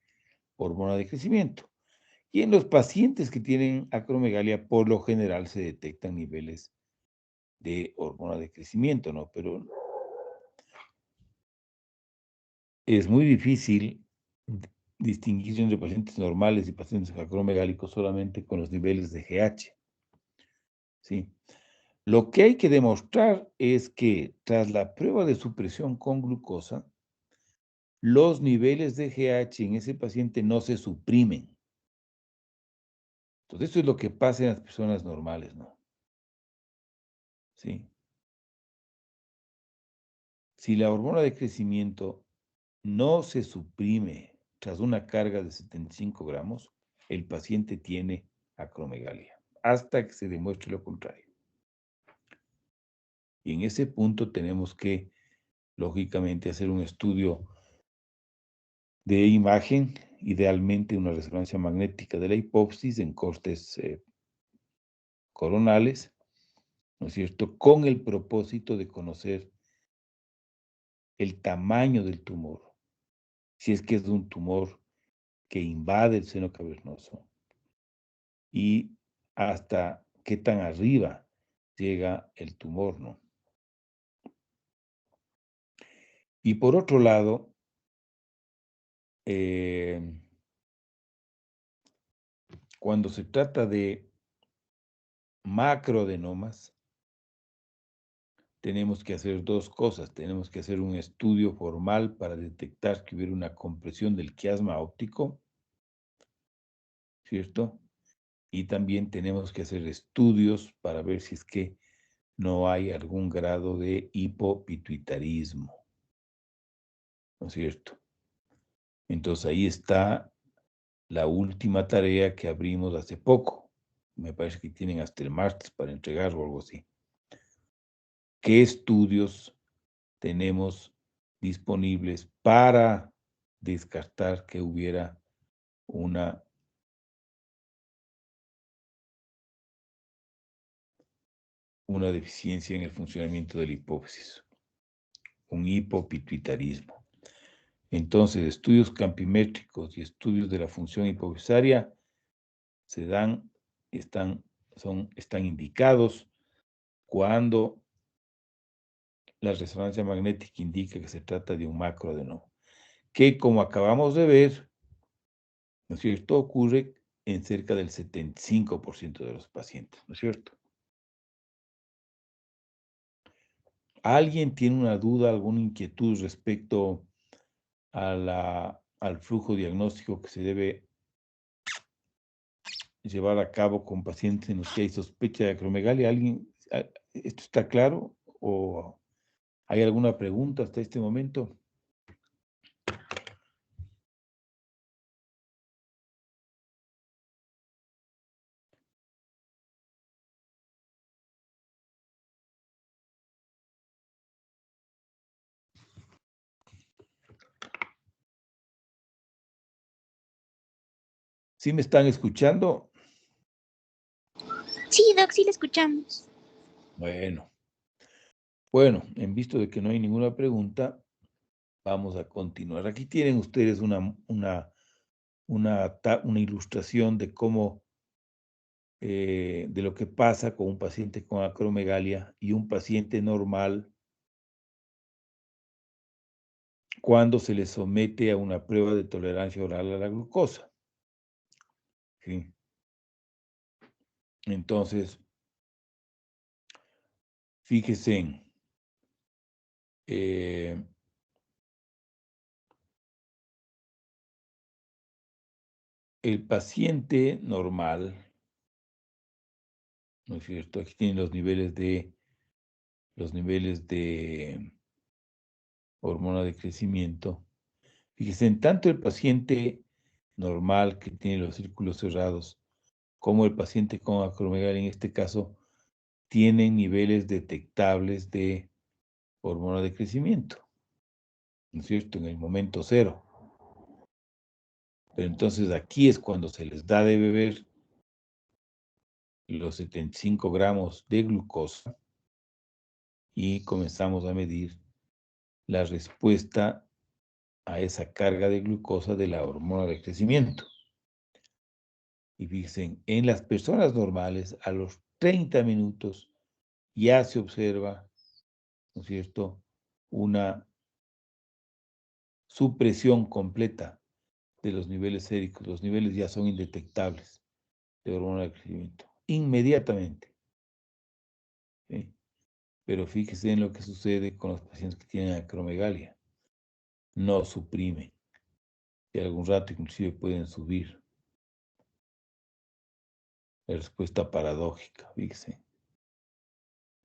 hormona de crecimiento. Y en los pacientes que tienen acromegalia, por lo general se detectan niveles de hormona de crecimiento, ¿no? Pero es muy difícil distinguir entre pacientes normales y pacientes acromegálicos solamente con los niveles de GH, ¿sí? Lo que hay que demostrar es que tras la prueba de supresión con glucosa, los niveles de GH en ese paciente no se suprimen. Entonces, eso es lo que pasa en las personas normales, ¿no? Sí. Si la hormona de crecimiento no se suprime tras una carga de 75 gramos, el paciente tiene acromegalia, hasta que se demuestre lo contrario. Y en ese punto tenemos que, lógicamente, hacer un estudio de imagen, idealmente una resonancia magnética de la hipófisis en cortes coronales, ¿no es cierto?, con el propósito de conocer el tamaño del tumor, si es que es un tumor que invade el seno cavernoso y hasta qué tan arriba llega el tumor, ¿no? Y por otro lado, cuando se trata de macroadenomas, tenemos que hacer dos cosas. Tenemos que hacer un estudio formal para detectar que hubiera una compresión del quiasma óptico, ¿cierto? Y también tenemos que hacer estudios para ver si es que no hay algún grado de hipopituitarismo, ¿no es cierto? Entonces ahí está la última tarea que abrimos hace poco. Me parece que tienen hasta el martes para entregar o algo así. ¿Qué estudios tenemos disponibles para descartar que hubiera una deficiencia en el funcionamiento de la hipófisis, un hipopituitarismo? Entonces, estudios campimétricos y estudios de la función hipofisaria se dan, están indicados cuando la resonancia magnética indica que se trata de un macroadenoma, que como acabamos de ver, ¿no es cierto?, ocurre en cerca del 75% de los pacientes, ¿no es cierto? ¿Alguien tiene una duda, alguna inquietud respecto al flujo diagnóstico que se debe llevar a cabo con pacientes en los que hay sospecha de acromegalia? ¿Esto está claro o hay alguna pregunta hasta este momento? ¿Sí me están escuchando? Sí, Doc, sí le escuchamos. Bueno, en visto de que no hay ninguna pregunta, vamos a continuar. Aquí tienen ustedes una ilustración de cómo, de lo que pasa con un paciente con acromegalia y un paciente normal cuando se le somete a una prueba de tolerancia oral a la glucosa. ¿Sí? Entonces, fíjese en el paciente normal, ¿no es cierto? Aquí tienen los niveles de hormona de crecimiento. Fíjese, en tanto el paciente normal que tiene los círculos cerrados, como el paciente con acromegalia, en este caso, tienen niveles detectables de hormona de crecimiento, ¿no es cierto? En el momento cero. Pero entonces aquí es cuando se les da de beber los 75 gramos de glucosa y comenzamos a medir la respuesta a esa carga de glucosa de la hormona de crecimiento. Y fíjense, en las personas normales, a los 30 minutos ya se observa, ¿no es cierto?, una supresión completa de los niveles séricos. Los niveles ya son indetectables de hormona de crecimiento, inmediatamente. ¿Sí? Pero fíjese en lo que sucede con los pacientes que tienen acromegalia. No suprimen. Y algún rato inclusive pueden subir. La respuesta paradójica, fíjese.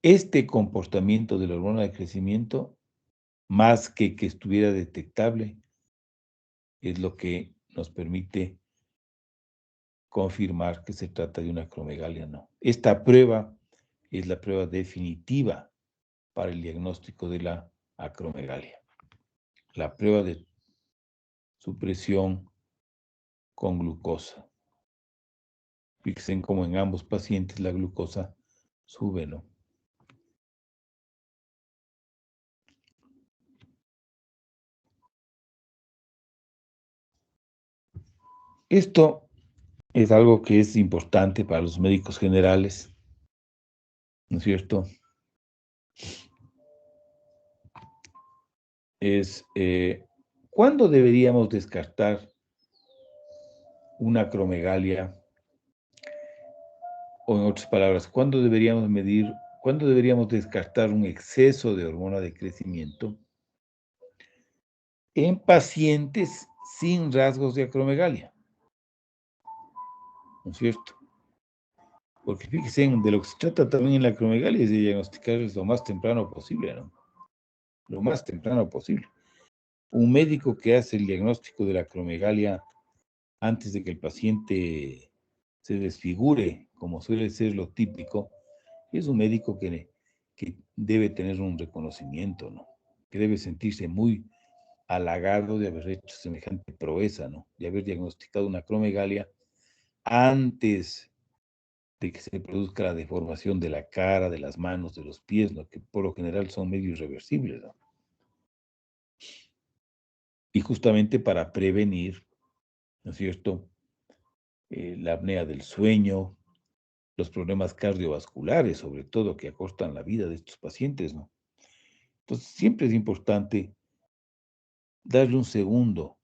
Este comportamiento de la hormona de crecimiento, más que estuviera detectable, es lo que nos permite confirmar que se trata de una acromegalia, no. Esta prueba es la prueba definitiva para el diagnóstico de la acromegalia. La prueba de supresión con glucosa. Fíjense cómo en ambos pacientes la glucosa sube, ¿no? Esto es algo que es importante para los médicos generales, ¿no es cierto? Es ¿cuándo deberíamos descartar una acromegalia? O en otras palabras, ¿cuándo deberíamos descartar un exceso de hormona de crecimiento en pacientes sin rasgos de acromegalia? ¿No es cierto? Porque fíjense, de lo que se trata también en la acromegalia es de diagnosticarles lo más temprano posible, ¿no? Lo más temprano posible. Un médico que hace el diagnóstico de la acromegalia antes de que el paciente se desfigure, como suele ser lo típico, es un médico que debe tener un reconocimiento, ¿no? Que debe sentirse muy halagado de haber hecho semejante proeza, ¿no? De haber diagnosticado una acromegalia antes de que se produzca la deformación de la cara, de las manos, de los pies, ¿no? Que por lo general son medio irreversibles, ¿no? Y justamente para prevenir, ¿no es cierto?, la apnea del sueño, los problemas cardiovasculares, sobre todo, que acortan la vida de estos pacientes, ¿no? Entonces, siempre es importante darle un segundo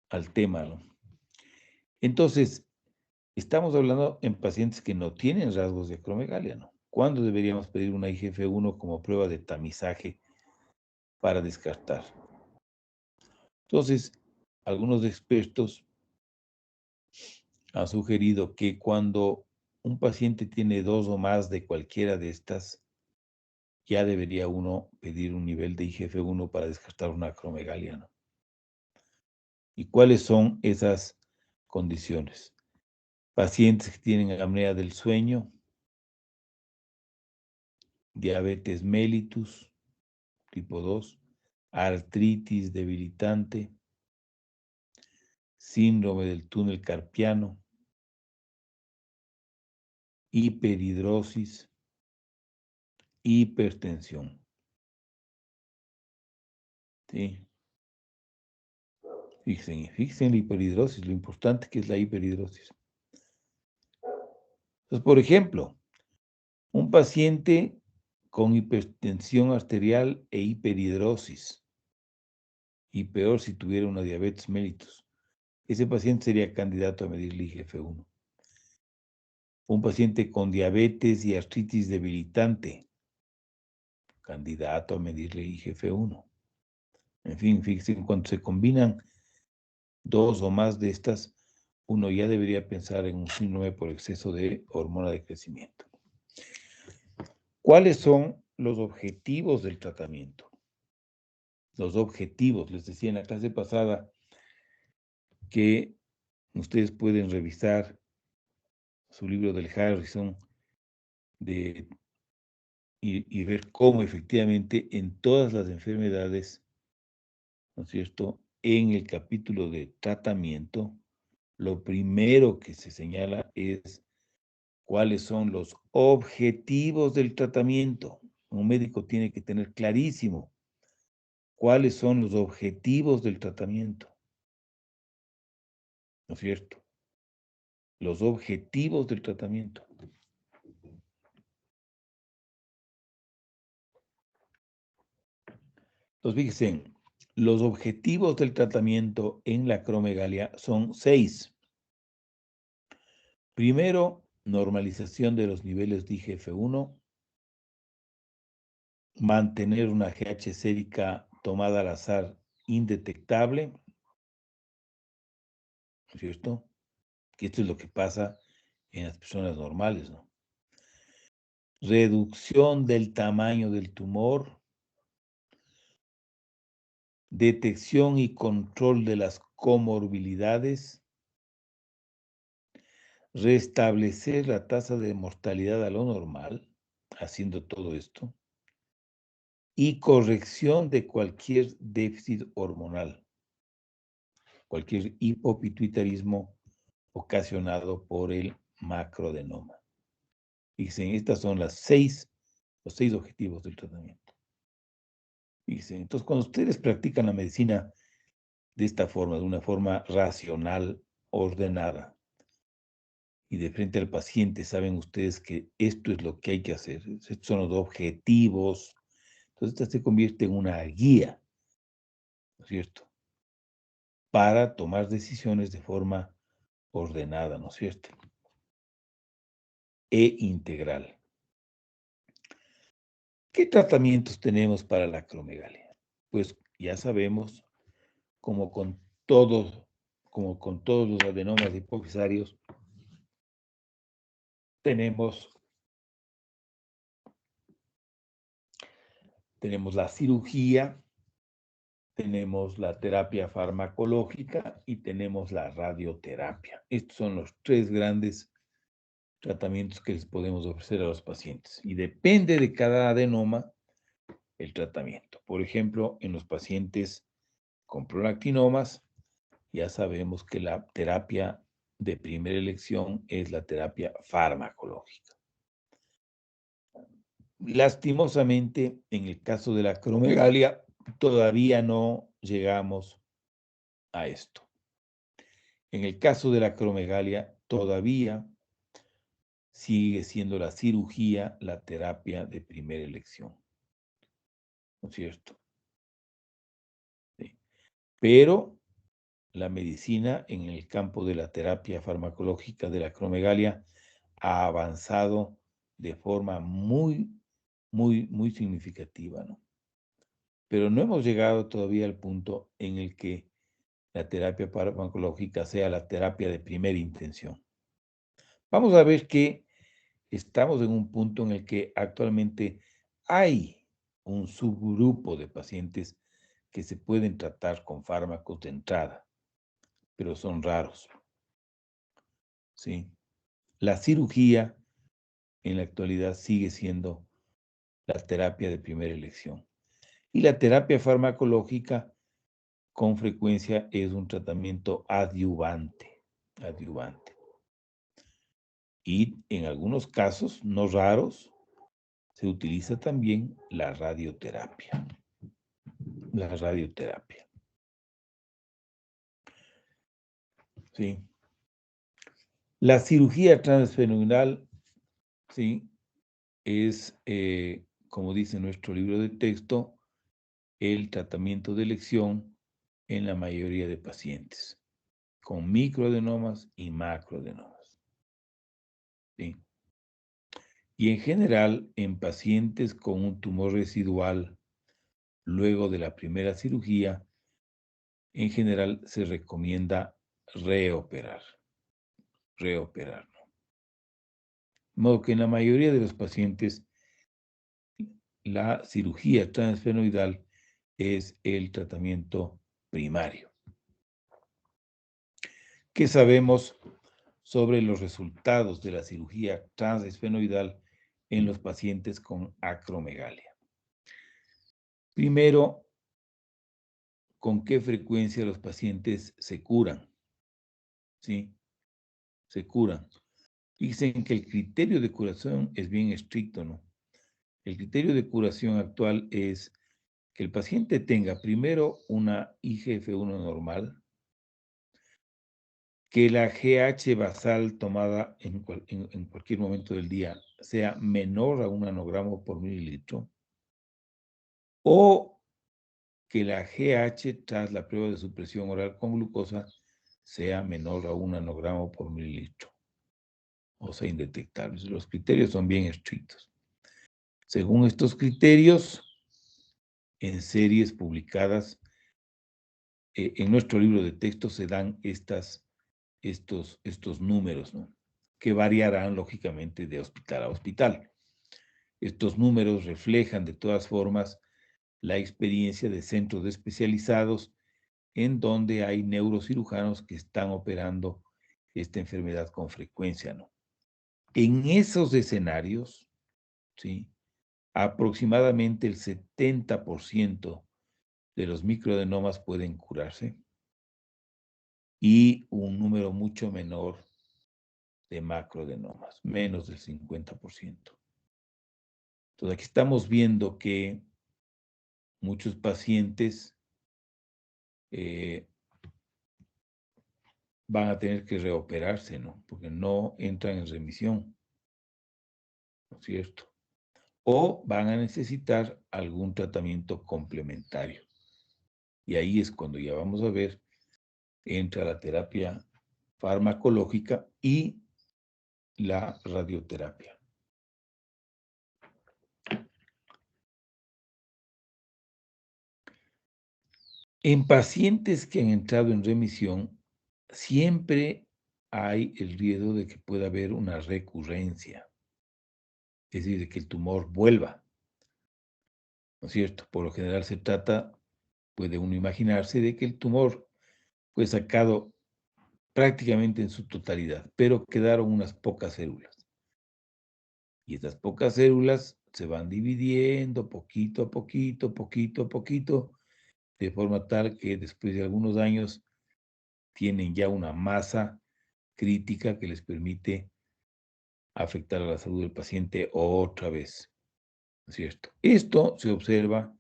al tema, ¿no? Entonces, estamos hablando en pacientes que no tienen rasgos de acromegalia, ¿no? ¿Cuándo deberíamos pedir una IGF-1 como prueba de tamizaje para descartar? Entonces, algunos expertos han sugerido que cuando un paciente tiene 2 o más de cualquiera de estas, ya debería uno pedir un nivel de IGF-1 para descartar una acromegalia, ¿no? ¿Y cuáles son esas condiciones? Pacientes que tienen apnea del sueño, diabetes mellitus tipo 2, artritis debilitante, síndrome del túnel carpiano, hiperhidrosis, hipertensión. ¿Sí? Fíjense en la hiperhidrosis, lo importante que es la hiperhidrosis. Entonces, por ejemplo, un paciente con hipertensión arterial e hiperhidrosis, y peor si tuviera una diabetes mellitus, ese paciente sería candidato a medir el IGF-1. Un paciente con diabetes y artritis debilitante, candidato a medirle IGF-1. En fin, fíjense, cuando se combinan dos o más de estas, uno ya debería pensar en un síndrome por exceso de hormona de crecimiento. ¿Cuáles son los objetivos del tratamiento? Los objetivos, les decía en la clase pasada que ustedes pueden revisar su libro del Harrison y ver cómo efectivamente en todas las enfermedades, ¿no es cierto?, en el capítulo de tratamiento, lo primero que se señala es cuáles son los objetivos del tratamiento. Un médico tiene que tener clarísimo cuáles son los objetivos del tratamiento. ¿No es cierto? Los objetivos del tratamiento. Entonces, fíjense, los objetivos del tratamiento en la acromegalia son 6. Primero, normalización de los niveles de IGF-1, mantener una GH sérica tomada al azar indetectable, ¿no es cierto? Que esto es lo que pasa en las personas normales, ¿no? Reducción del tamaño del tumor, detección y control de las comorbilidades, restablecer la tasa de mortalidad a lo normal, haciendo todo esto, y corrección de cualquier déficit hormonal, cualquier hipopituitarismo ocasionado por el macroadenoma. Fíjense, estas son los 6 objetivos del tratamiento. Fíjense, entonces cuando ustedes practican la medicina de esta forma, de una forma racional, ordenada, y de frente al paciente, saben ustedes que esto es lo que hay que hacer, estos son los objetivos, entonces esta se convierte en una guía, ¿no es cierto?, para tomar decisiones de forma ordenada, ¿no es cierto?, e integral. ¿Qué tratamientos tenemos para la acromegalia? Pues ya sabemos, como con todos los adenomas hipofisarios, tenemos la cirugía, tenemos la terapia farmacológica y tenemos la radioterapia. Estos son los 3 grandes tratamientos que les podemos ofrecer a los pacientes. Y depende de cada adenoma el tratamiento. Por ejemplo, en los pacientes con prolactinomas, ya sabemos que la terapia de primera elección es la terapia farmacológica. Lastimosamente, en el caso de la acromegalia, todavía no llegamos a esto. En el caso de la acromegalia, todavía sigue siendo la cirugía la terapia de primera elección. ¿No es cierto? Sí. Pero la medicina en el campo de la terapia farmacológica de la acromegalia ha avanzado de forma muy significativa, ¿no? Pero no hemos llegado todavía al punto en el que la terapia farmacológica sea la terapia de primera intención. Vamos a ver que estamos en un punto en el que actualmente hay un subgrupo de pacientes que se pueden tratar con fármacos de entrada, pero son raros. ¿Sí? La cirugía en la actualidad sigue siendo la terapia de primera elección. Y la terapia farmacológica con frecuencia es un tratamiento adyuvante. Y en algunos casos, no raros, se utiliza también la radioterapia. ¿Sí? La cirugía transfenomenal, ¿sí?, es, como dice nuestro libro de texto, el tratamiento de elección en la mayoría de pacientes con microadenomas y macroadenomas. ¿sí? Y en general, en pacientes con un tumor residual luego de la primera cirugía, en general se recomienda reoperar, ¿no? De modo que en la mayoría de los pacientes, la cirugía transfenoidal es el tratamiento primario. ¿Qué sabemos sobre los resultados de la cirugía transesfenoidal en los pacientes con acromegalia? Primero, ¿con qué frecuencia los pacientes se curan? ¿Sí? Se curan. Dicen que el criterio de curación es bien estricto, ¿no? El criterio de curación actual es que el paciente tenga primero una IGF-1 normal, que la GH basal tomada en cualquier momento del día sea menor a 1 nanogramo por mililitro, o que la GH tras la prueba de supresión oral con glucosa sea menor a 1 nanogramo por mililitro, o sea, indetectables. Los criterios son bien estrictos. Según estos criterios, en series publicadas en nuestro libro de texto se dan estos números, ¿no? Que variarán lógicamente de hospital a hospital. Estos números reflejan de todas formas la experiencia de centros especializados en donde hay neurocirujanos que están operando esta enfermedad con frecuencia, ¿no? En esos escenarios, ¿sí? Aproximadamente el 70% de los microadenomas pueden curarse y un número mucho menor de macroadenomas, menos del 50%. Entonces aquí estamos viendo que muchos pacientes van a tener que reoperarse, ¿no? Porque no entran en remisión, ¿no es cierto? O van a necesitar algún tratamiento complementario. Y ahí es cuando ya vamos a ver, entra la terapia farmacológica y la radioterapia. En pacientes que han entrado en remisión, siempre hay el riesgo de que pueda haber una recurrencia, es decir, de que el tumor vuelva, ¿no es cierto? Por lo general se trata, puede uno imaginarse, de que el tumor fue sacado prácticamente en su totalidad, pero quedaron unas pocas células. Y estas pocas células se van dividiendo poquito a poquito, poquito a poquito, de forma tal que después de algunos años tienen ya una masa crítica que les permite afectar a la salud del paciente otra vez, ¿no es cierto? Esto se observa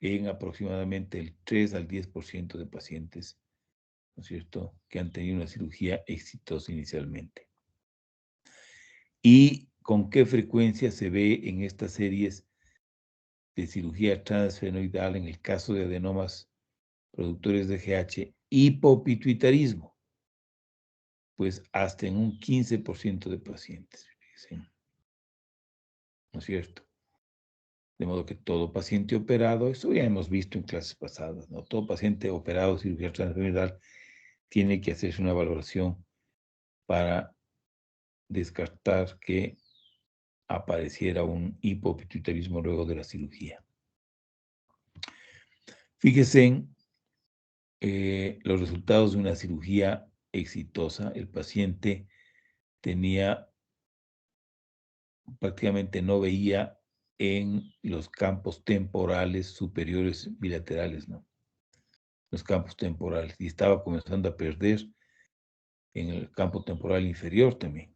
en aproximadamente el 3 al 10% de pacientes, ¿no es cierto?, que han tenido una cirugía exitosa inicialmente. ¿Y con qué frecuencia se ve en estas series de cirugía transfenoidal en el caso de adenomas productores de GH hipopituitarismo? Pues hasta en un 15% de pacientes, ¿sí? ¿No es cierto? De modo que todo paciente operado, eso ya hemos visto en clases pasadas, ¿no? Todo paciente operado de cirugía transfenoidal tiene que hacerse una valoración para descartar que apareciera un hipopituitarismo luego de la cirugía. Fíjese en los resultados de una cirugía exitosa. El paciente prácticamente no veía en los campos temporales superiores bilaterales, ¿no? Los campos temporales. Y estaba comenzando a perder en el campo temporal inferior también.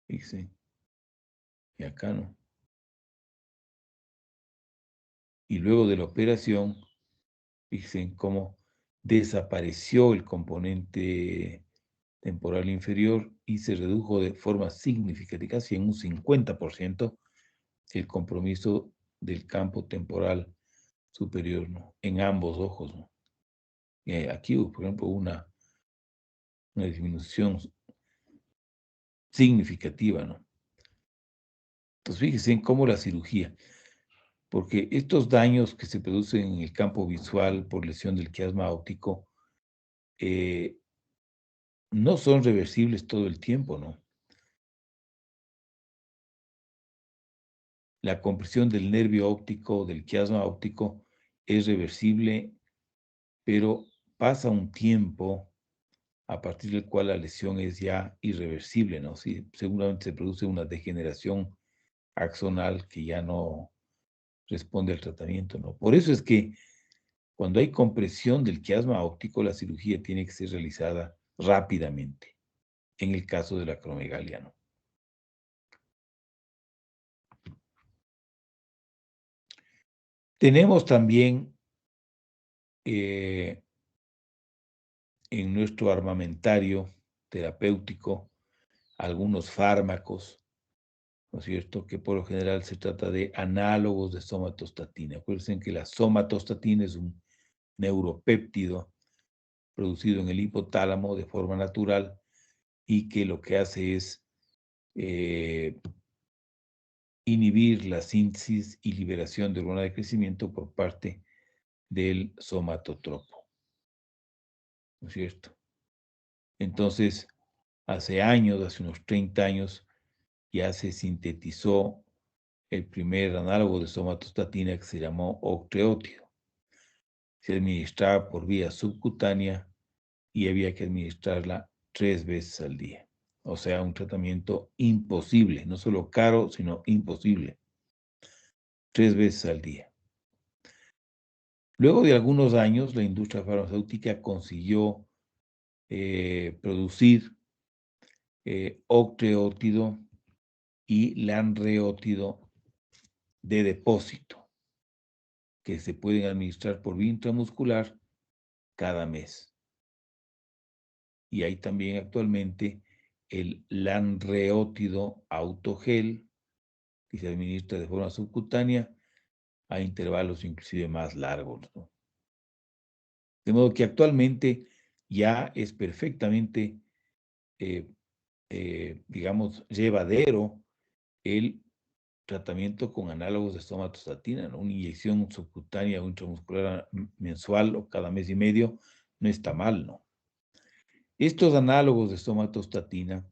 Fíjense. Y acá no. Y luego de la operación, fíjense cómo desapareció el componente temporal inferior y se redujo de forma significativa, casi en un 50%, el compromiso del campo temporal superior, ¿no? En ambos ojos, ¿no? Aquí hubo, por ejemplo, una disminución significativa, ¿no? Entonces, fíjense en cómo la cirugía, porque estos daños que se producen en el campo visual por lesión del quiasma óptico no son reversibles todo el tiempo, ¿no? La compresión del nervio óptico, del quiasma óptico, es reversible, pero pasa un tiempo a partir del cual la lesión es ya irreversible, ¿no? Sí, seguramente se produce una degeneración axonal que ya no responde al tratamiento, ¿no? Por eso es que cuando hay compresión del quiasma óptico, la cirugía tiene que ser realizada rápidamente, en el caso de la acromegalia, ¿no? Tenemos también en nuestro armamentario terapéutico algunos fármacos, ¿no es cierto?, que por lo general se trata de análogos de somatostatina. Acuérdense que la somatostatina es un neuropéptido producido en el hipotálamo de forma natural y que lo que hace es inhibir la síntesis y liberación de hormona de crecimiento por parte del somatotropo, ¿no es cierto? Entonces, hace años, hace unos 30 años, ya se sintetizó el primer análogo de somatostatina que se llamó octreótido. Se administraba por vía subcutánea y había que administrarla 3 veces al día. O sea, un tratamiento imposible, no solo caro, sino imposible. 3 veces al día. Luego de algunos años, la industria farmacéutica consiguió producir octreótido y lanreótido de depósito, que se pueden administrar por vía intramuscular cada mes. Y hay también actualmente el lanreótido autogel, que se administra de forma subcutánea a intervalos inclusive más largos, ¿no? De modo que actualmente ya es perfectamente, digamos, llevadero el tratamiento con análogos de somatostatina, ¿no? Una inyección subcutánea o intramuscular mensual o cada mes y medio no está mal, ¿no? Estos análogos de somatostatina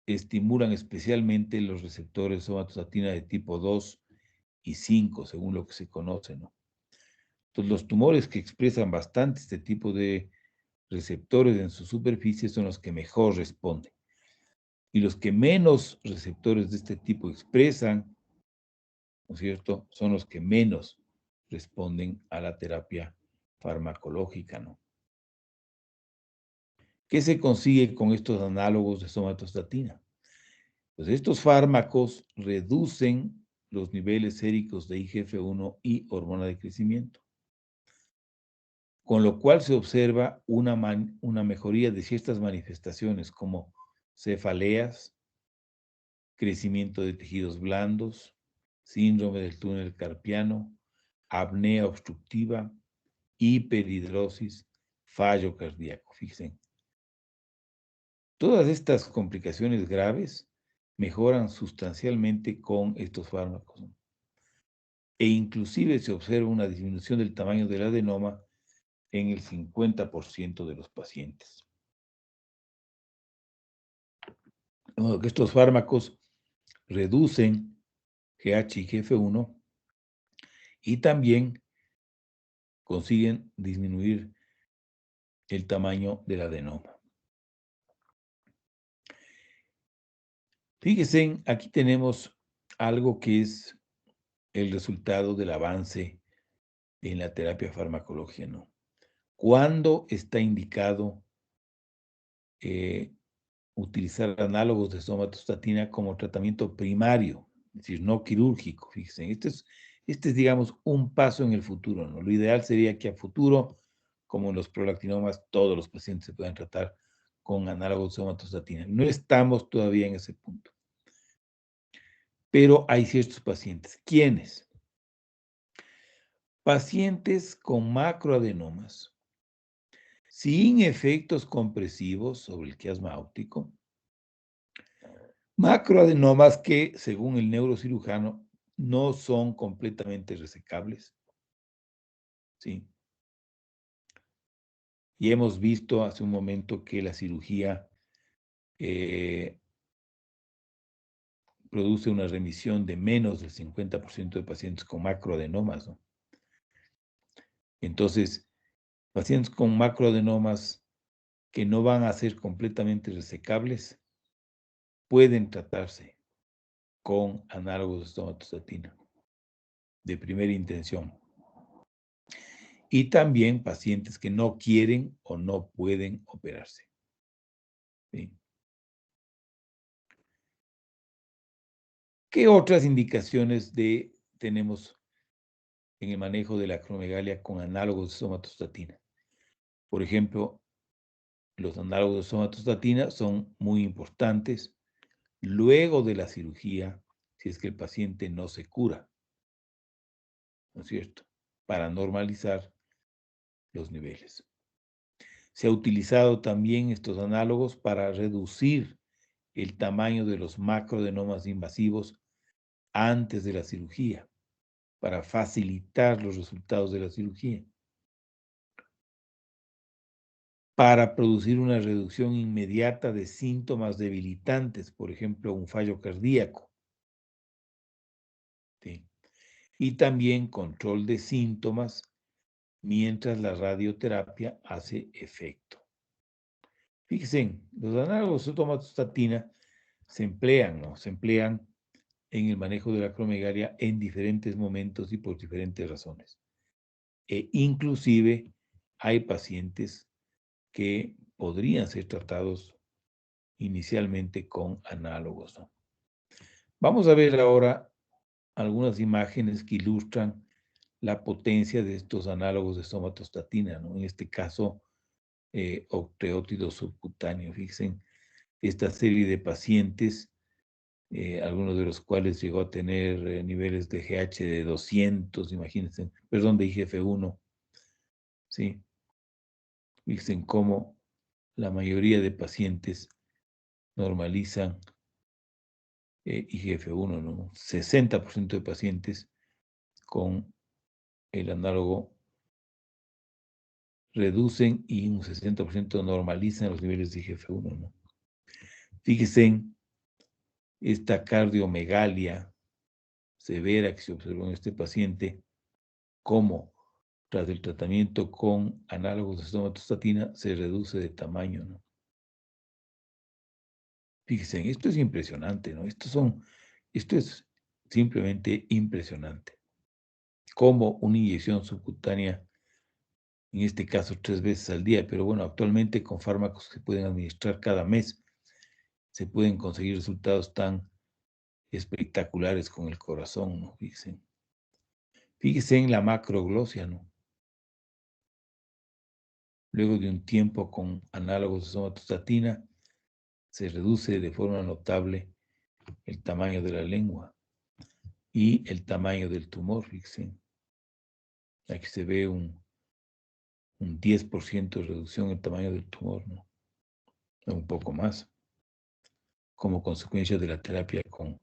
estimulan especialmente los receptores de somatostatina de tipo 2 y 5, según lo que se conoce, ¿no? Entonces, los tumores que expresan bastante este tipo de receptores en su superficie son los que mejor responden. Y los que menos receptores de este tipo expresan, ¿no es cierto?, son los que menos responden a la terapia farmacológica, ¿no? ¿Qué se consigue con estos análogos de somatostatina? Pues estos fármacos reducen los niveles séricos de IGF-1 y hormona de crecimiento, con lo cual se observa una mejoría de ciertas manifestaciones como cefaleas, crecimiento de tejidos blandos, síndrome del túnel carpiano, apnea obstructiva, hiperhidrosis, fallo cardíaco. Fíjense, todas estas complicaciones graves mejoran sustancialmente con estos fármacos, ¿no? E inclusive se observa una disminución del tamaño del adenoma en el 50% de los pacientes. De modo que estos fármacos reducen GH y GF1 y también consiguen disminuir el tamaño del adenoma. Fíjense, aquí tenemos algo que es el resultado del avance en la terapia farmacológica, ¿no? ¿Cuándo está indicado utilizar análogos de somatostatina como tratamiento primario, es decir, no quirúrgico? Fíjense, este es, digamos, un paso en el futuro, ¿no? Lo ideal sería que a futuro, como en los prolactinomas, todos los pacientes se puedan tratar con análogos de somatostatina. No estamos todavía en ese punto. Pero hay ciertos pacientes. ¿Quiénes? Pacientes con macroadenomas, sin efectos compresivos sobre el quiasma óptico. Macroadenomas que, según el neurocirujano, no son completamente resecables. ¿Sí? Y hemos visto hace un momento que la cirugía produce una remisión de menos del 50% de pacientes con macroadenomas, ¿no? Entonces, pacientes con macroadenomas que no van a ser completamente resecables pueden tratarse con análogos de somatostatina de primera intención. Y también pacientes que no quieren o no pueden operarse. ¿Sí? ¿Qué otras indicaciones tenemos en el manejo de la acromegalia con análogos de somatostatina? Por ejemplo, los análogos de somatostatina son muy importantes luego de la cirugía, si es que el paciente no se cura, ¿no es cierto? Para normalizar los niveles. Se ha utilizado también estos análogos para reducir el tamaño de los macroadenomas invasivos antes de la cirugía, para facilitar los resultados de la cirugía, para producir una reducción inmediata de síntomas debilitantes, por ejemplo, un fallo cardíaco. ¿Sí? Y también control de síntomas mientras la radioterapia hace efecto. Fíjense, los análogos de somatostatina se emplean, ¿no? Se emplean en el manejo de la acromegalia en diferentes momentos y por diferentes razones. Inclusive hay pacientes que podrían ser tratados inicialmente con análogos, ¿no? Vamos a ver ahora algunas imágenes que ilustran la potencia de estos análogos de somatostatina, ¿no? En este caso, octeótido subcutáneo. Fíjense, esta serie de pacientes, algunos de los cuales llegó a tener niveles de GH de 200, imagínense, perdón, de IGF-1, ¿sí? Fíjense cómo la mayoría de pacientes normalizan IGF-1, ¿no? 60% de pacientes con el análogo reducen y un 60% normalizan los niveles de IGF-1, ¿no? Fíjense en esta cardiomegalia severa que se observó en este paciente, cómo tras el tratamiento con análogos de somatostatina se reduce de tamaño, ¿no? Fíjense, esto es impresionante, ¿no? Esto es simplemente impresionante. Cómo una inyección subcutánea, en este caso 3 veces al día, pero bueno, actualmente con fármacos que se pueden administrar cada mes, se pueden conseguir resultados tan espectaculares con el corazón, ¿no? Fíjense. Fíjense en la macroglosia, ¿no? Luego de un tiempo con análogos de somatostatina, se reduce de forma notable el tamaño de la lengua y el tamaño del tumor, fíjense. Aquí se ve un 10% de reducción en el tamaño del tumor, ¿no? Un poco más, como consecuencia de la terapia con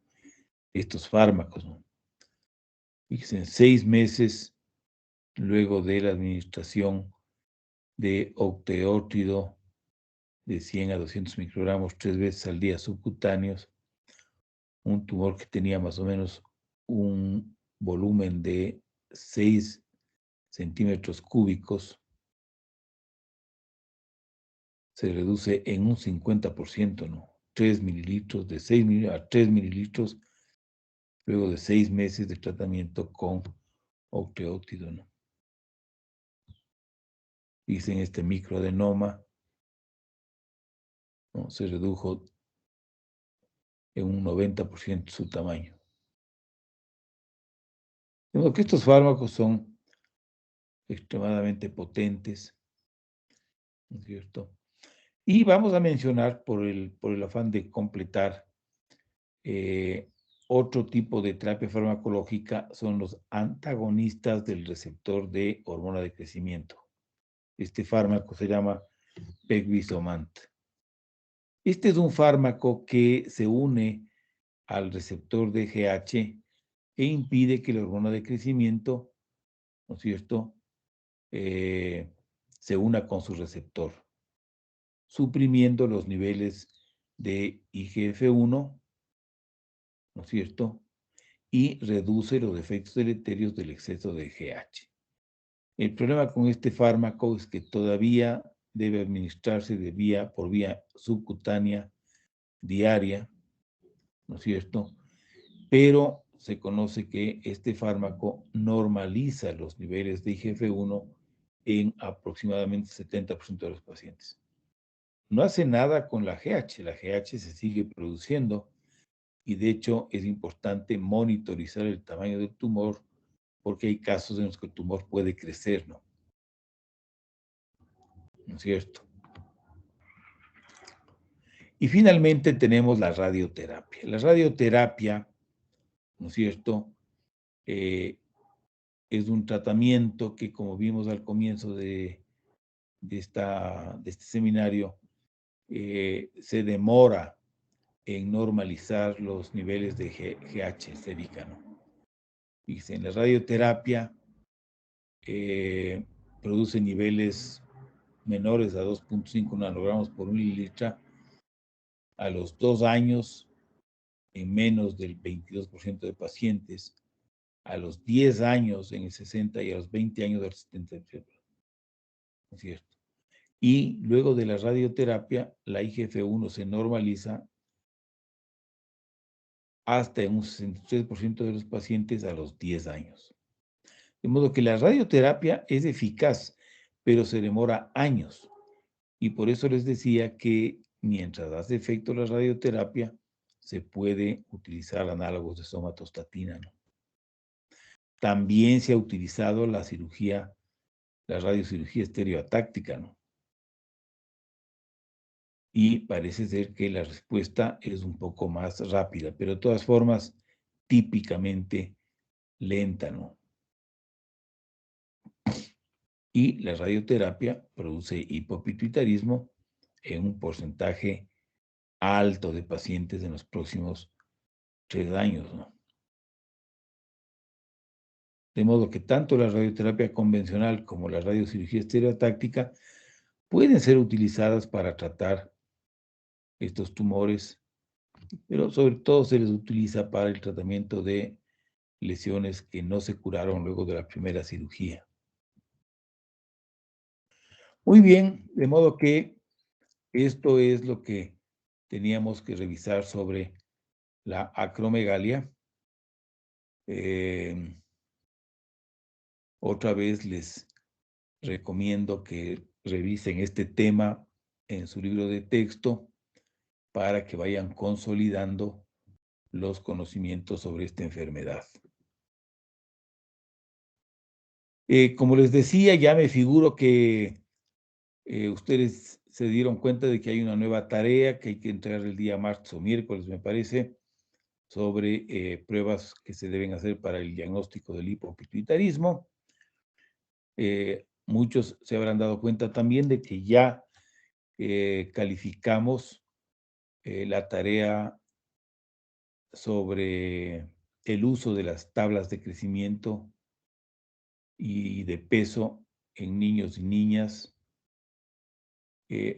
estos fármacos, ¿no? Fíjense, en 6 meses luego de la administración de octeótido de 100 a 200 microgramos 3 veces al día subcutáneos, un tumor que tenía más o menos un volumen de 6 centímetros cúbicos, se reduce en un 50%, ¿no? 3 mililitros, de 6 a 3 mililitros, luego de 6 meses de tratamiento con octeótido, ¿no? Dicen este microadenoma, ¿no? Se redujo en un 90% su tamaño. De modo que estos fármacos son extremadamente potentes, ¿no es cierto? Y vamos a mencionar, por el afán de completar, otro tipo de terapia farmacológica son los antagonistas del receptor de hormona de crecimiento. Este fármaco se llama Pegvisomant. Este es un fármaco que se une al receptor de GH e impide que la hormona de crecimiento, ¿no es cierto?, se una con su receptor, suprimiendo los niveles de IGF-1, ¿no es cierto?, y reduce los efectos deleterios del exceso de GH. El problema con este fármaco es que todavía debe administrarse por vía subcutánea diaria, ¿no es cierto?, pero se conoce que este fármaco normaliza los niveles de IGF-1 en aproximadamente 70% de los pacientes. No hace nada con la GH se sigue produciendo y de hecho es importante monitorizar el tamaño del tumor porque hay casos en los que el tumor puede crecer, ¿no? ¿No es cierto? Y finalmente tenemos la radioterapia. La radioterapia, ¿no es cierto?, es un tratamiento que, como vimos al comienzo de este seminario, se demora en normalizar los niveles de GH sérica, ¿no? Dice, en la radioterapia produce niveles menores a 2.5 nanogramos por mililitro a los 2 años en menos del 22% de pacientes, a los 10 años en el 60 y a los 20 años del 70%. ¿No es cierto? Y luego de la radioterapia, la IGF-1 se normaliza hasta en un 63% de los pacientes a los 10 años. De modo que la radioterapia es eficaz, pero se demora años. Y por eso les decía que mientras hace efecto la radioterapia, se puede utilizar análogos de somatostatina, ¿no? También se ha utilizado la radiocirugía estereotáctica, ¿no? Y parece ser que la respuesta es un poco más rápida, pero de todas formas, típicamente lenta, ¿no? Y la radioterapia produce hipopituitarismo en un porcentaje alto de pacientes en los próximos 3 años, ¿no? De modo que tanto la radioterapia convencional como la radiocirugía estereotáctica pueden ser utilizadas para tratar estos tumores, pero sobre todo se les utiliza para el tratamiento de lesiones que no se curaron luego de la primera cirugía. Muy bien, de modo que esto es lo que teníamos que revisar sobre la acromegalia. Otra vez les recomiendo que revisen este tema en su libro de texto para que vayan consolidando los conocimientos sobre esta enfermedad. Como les decía, ya me figuro que ustedes se dieron cuenta de que hay una nueva tarea que hay que entregar el día martes o miércoles, me parece, sobre pruebas que se deben hacer para el diagnóstico del hipopituitarismo. Muchos se habrán dado cuenta también de que ya calificamos la tarea sobre el uso de las tablas de crecimiento y de peso en niños y niñas.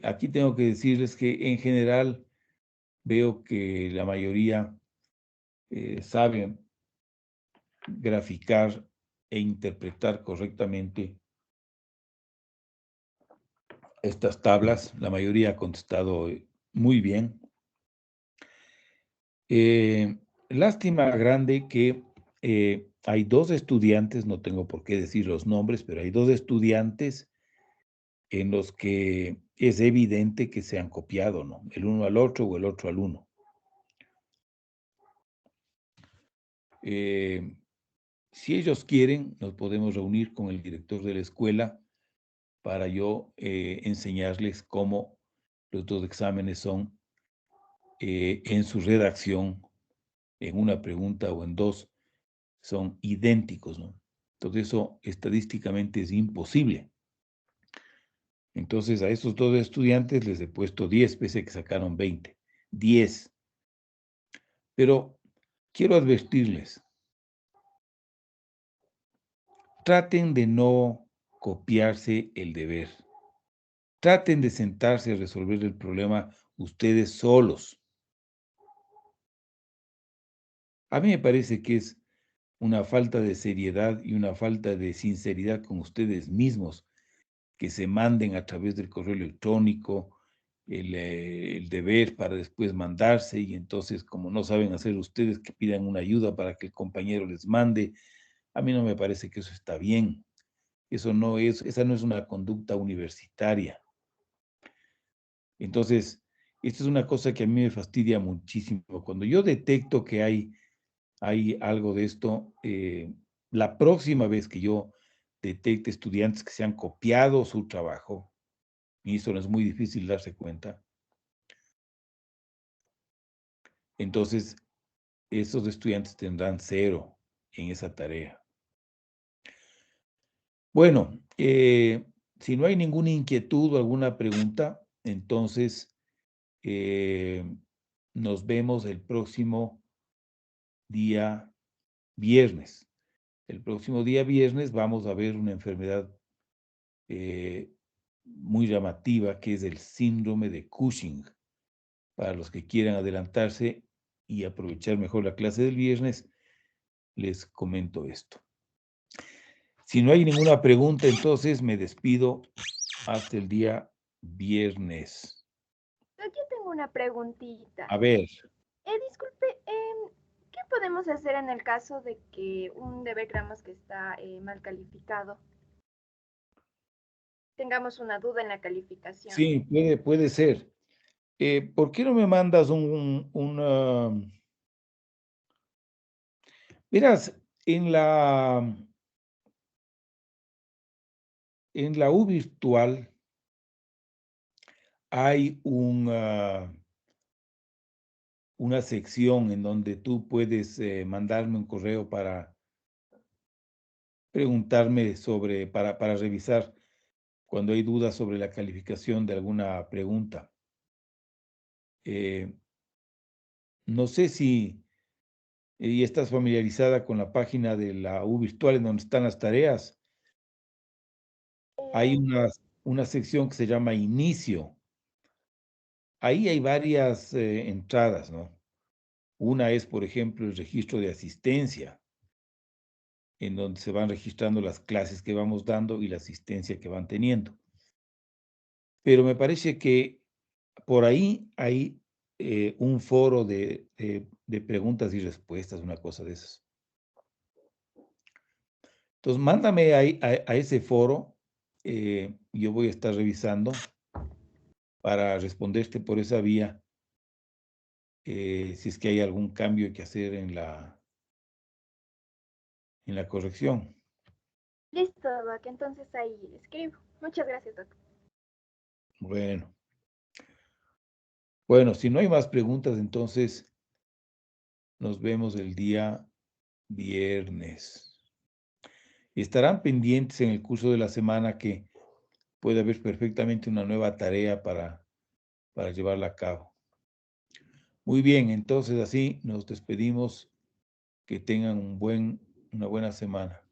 Aquí tengo que decirles que en general veo que la mayoría saben graficar e interpretar correctamente estas tablas. La mayoría ha contestado muy bien. Lástima grande que hay 2 estudiantes, no tengo por qué decir los nombres, pero hay 2 estudiantes en los que es evidente que se han copiado, ¿no? El uno al otro o el otro al uno. Si ellos quieren, nos podemos reunir con el director de la escuela para yo enseñarles cómo los 2 exámenes son en su redacción, en una pregunta o en 2, son idénticos, ¿no? Entonces eso estadísticamente es imposible. Entonces, a esos 2 estudiantes les he puesto 10, pese a que sacaron 20. 10. Pero quiero advertirles, traten de no copiarse el deber. Traten de sentarse a resolver el problema ustedes solos. A mí me parece que es una falta de seriedad y una falta de sinceridad con ustedes mismos que se manden a través del correo electrónico el deber para después mandarse, y entonces, como no saben hacer ustedes, que pidan una ayuda para que el compañero les mande. A mí no me parece que eso está bien. Esa no es una conducta universitaria. Entonces, esta es una cosa que a mí me fastidia muchísimo. Cuando yo detecto que hay algo de esto, la próxima vez que yo detecte estudiantes que se han copiado su trabajo, y eso no es muy difícil darse cuenta, entonces esos estudiantes tendrán 0 en esa tarea. Bueno, si no hay ninguna inquietud o alguna pregunta, entonces nos vemos el próximo día viernes. El próximo día viernes vamos a ver una enfermedad muy llamativa, que es el síndrome de Cushing. Para los que quieran adelantarse y aprovechar mejor la clase del viernes, les comento esto. Si no hay ninguna pregunta, entonces me despido hasta el día viernes. Aquí tengo una preguntita. A ver. Disculpe, ¿qué podemos hacer en el caso de que un deber creamos que está mal calificado? Tengamos una duda en la calificación. Sí, puede ser. ¿Por qué no me mandas Verás, en la U virtual hay una sección en donde tú puedes mandarme un correo para preguntarme para revisar cuando hay dudas sobre la calificación de alguna pregunta. No sé si estás familiarizada con la página de la U virtual en donde están las tareas. Hay una sección que se llama Inicio. Ahí hay varias entradas, ¿no? Una es, por ejemplo, el registro de asistencia, en donde se van registrando las clases que vamos dando y la asistencia que van teniendo. Pero me parece que por ahí hay un foro de preguntas y respuestas, una cosa de esas. Entonces, mándame a ese foro, yo voy a estar revisando para responderte por esa vía, si es que hay algún cambio que hacer en la corrección. Listo, Doc. Entonces ahí le escribo. Muchas gracias, Doc. Bueno, si no hay más preguntas, entonces nos vemos el día viernes. Estarán pendientes en el curso de la semana que puede haber perfectamente una nueva tarea para llevarla a cabo. Muy bien, entonces así nos despedimos. Que tengan una buena semana.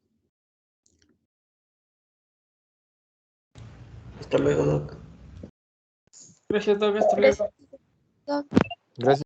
Hasta luego, Doc. Gracias, Doc. Hasta Gracias, luego. Doc. Gracias.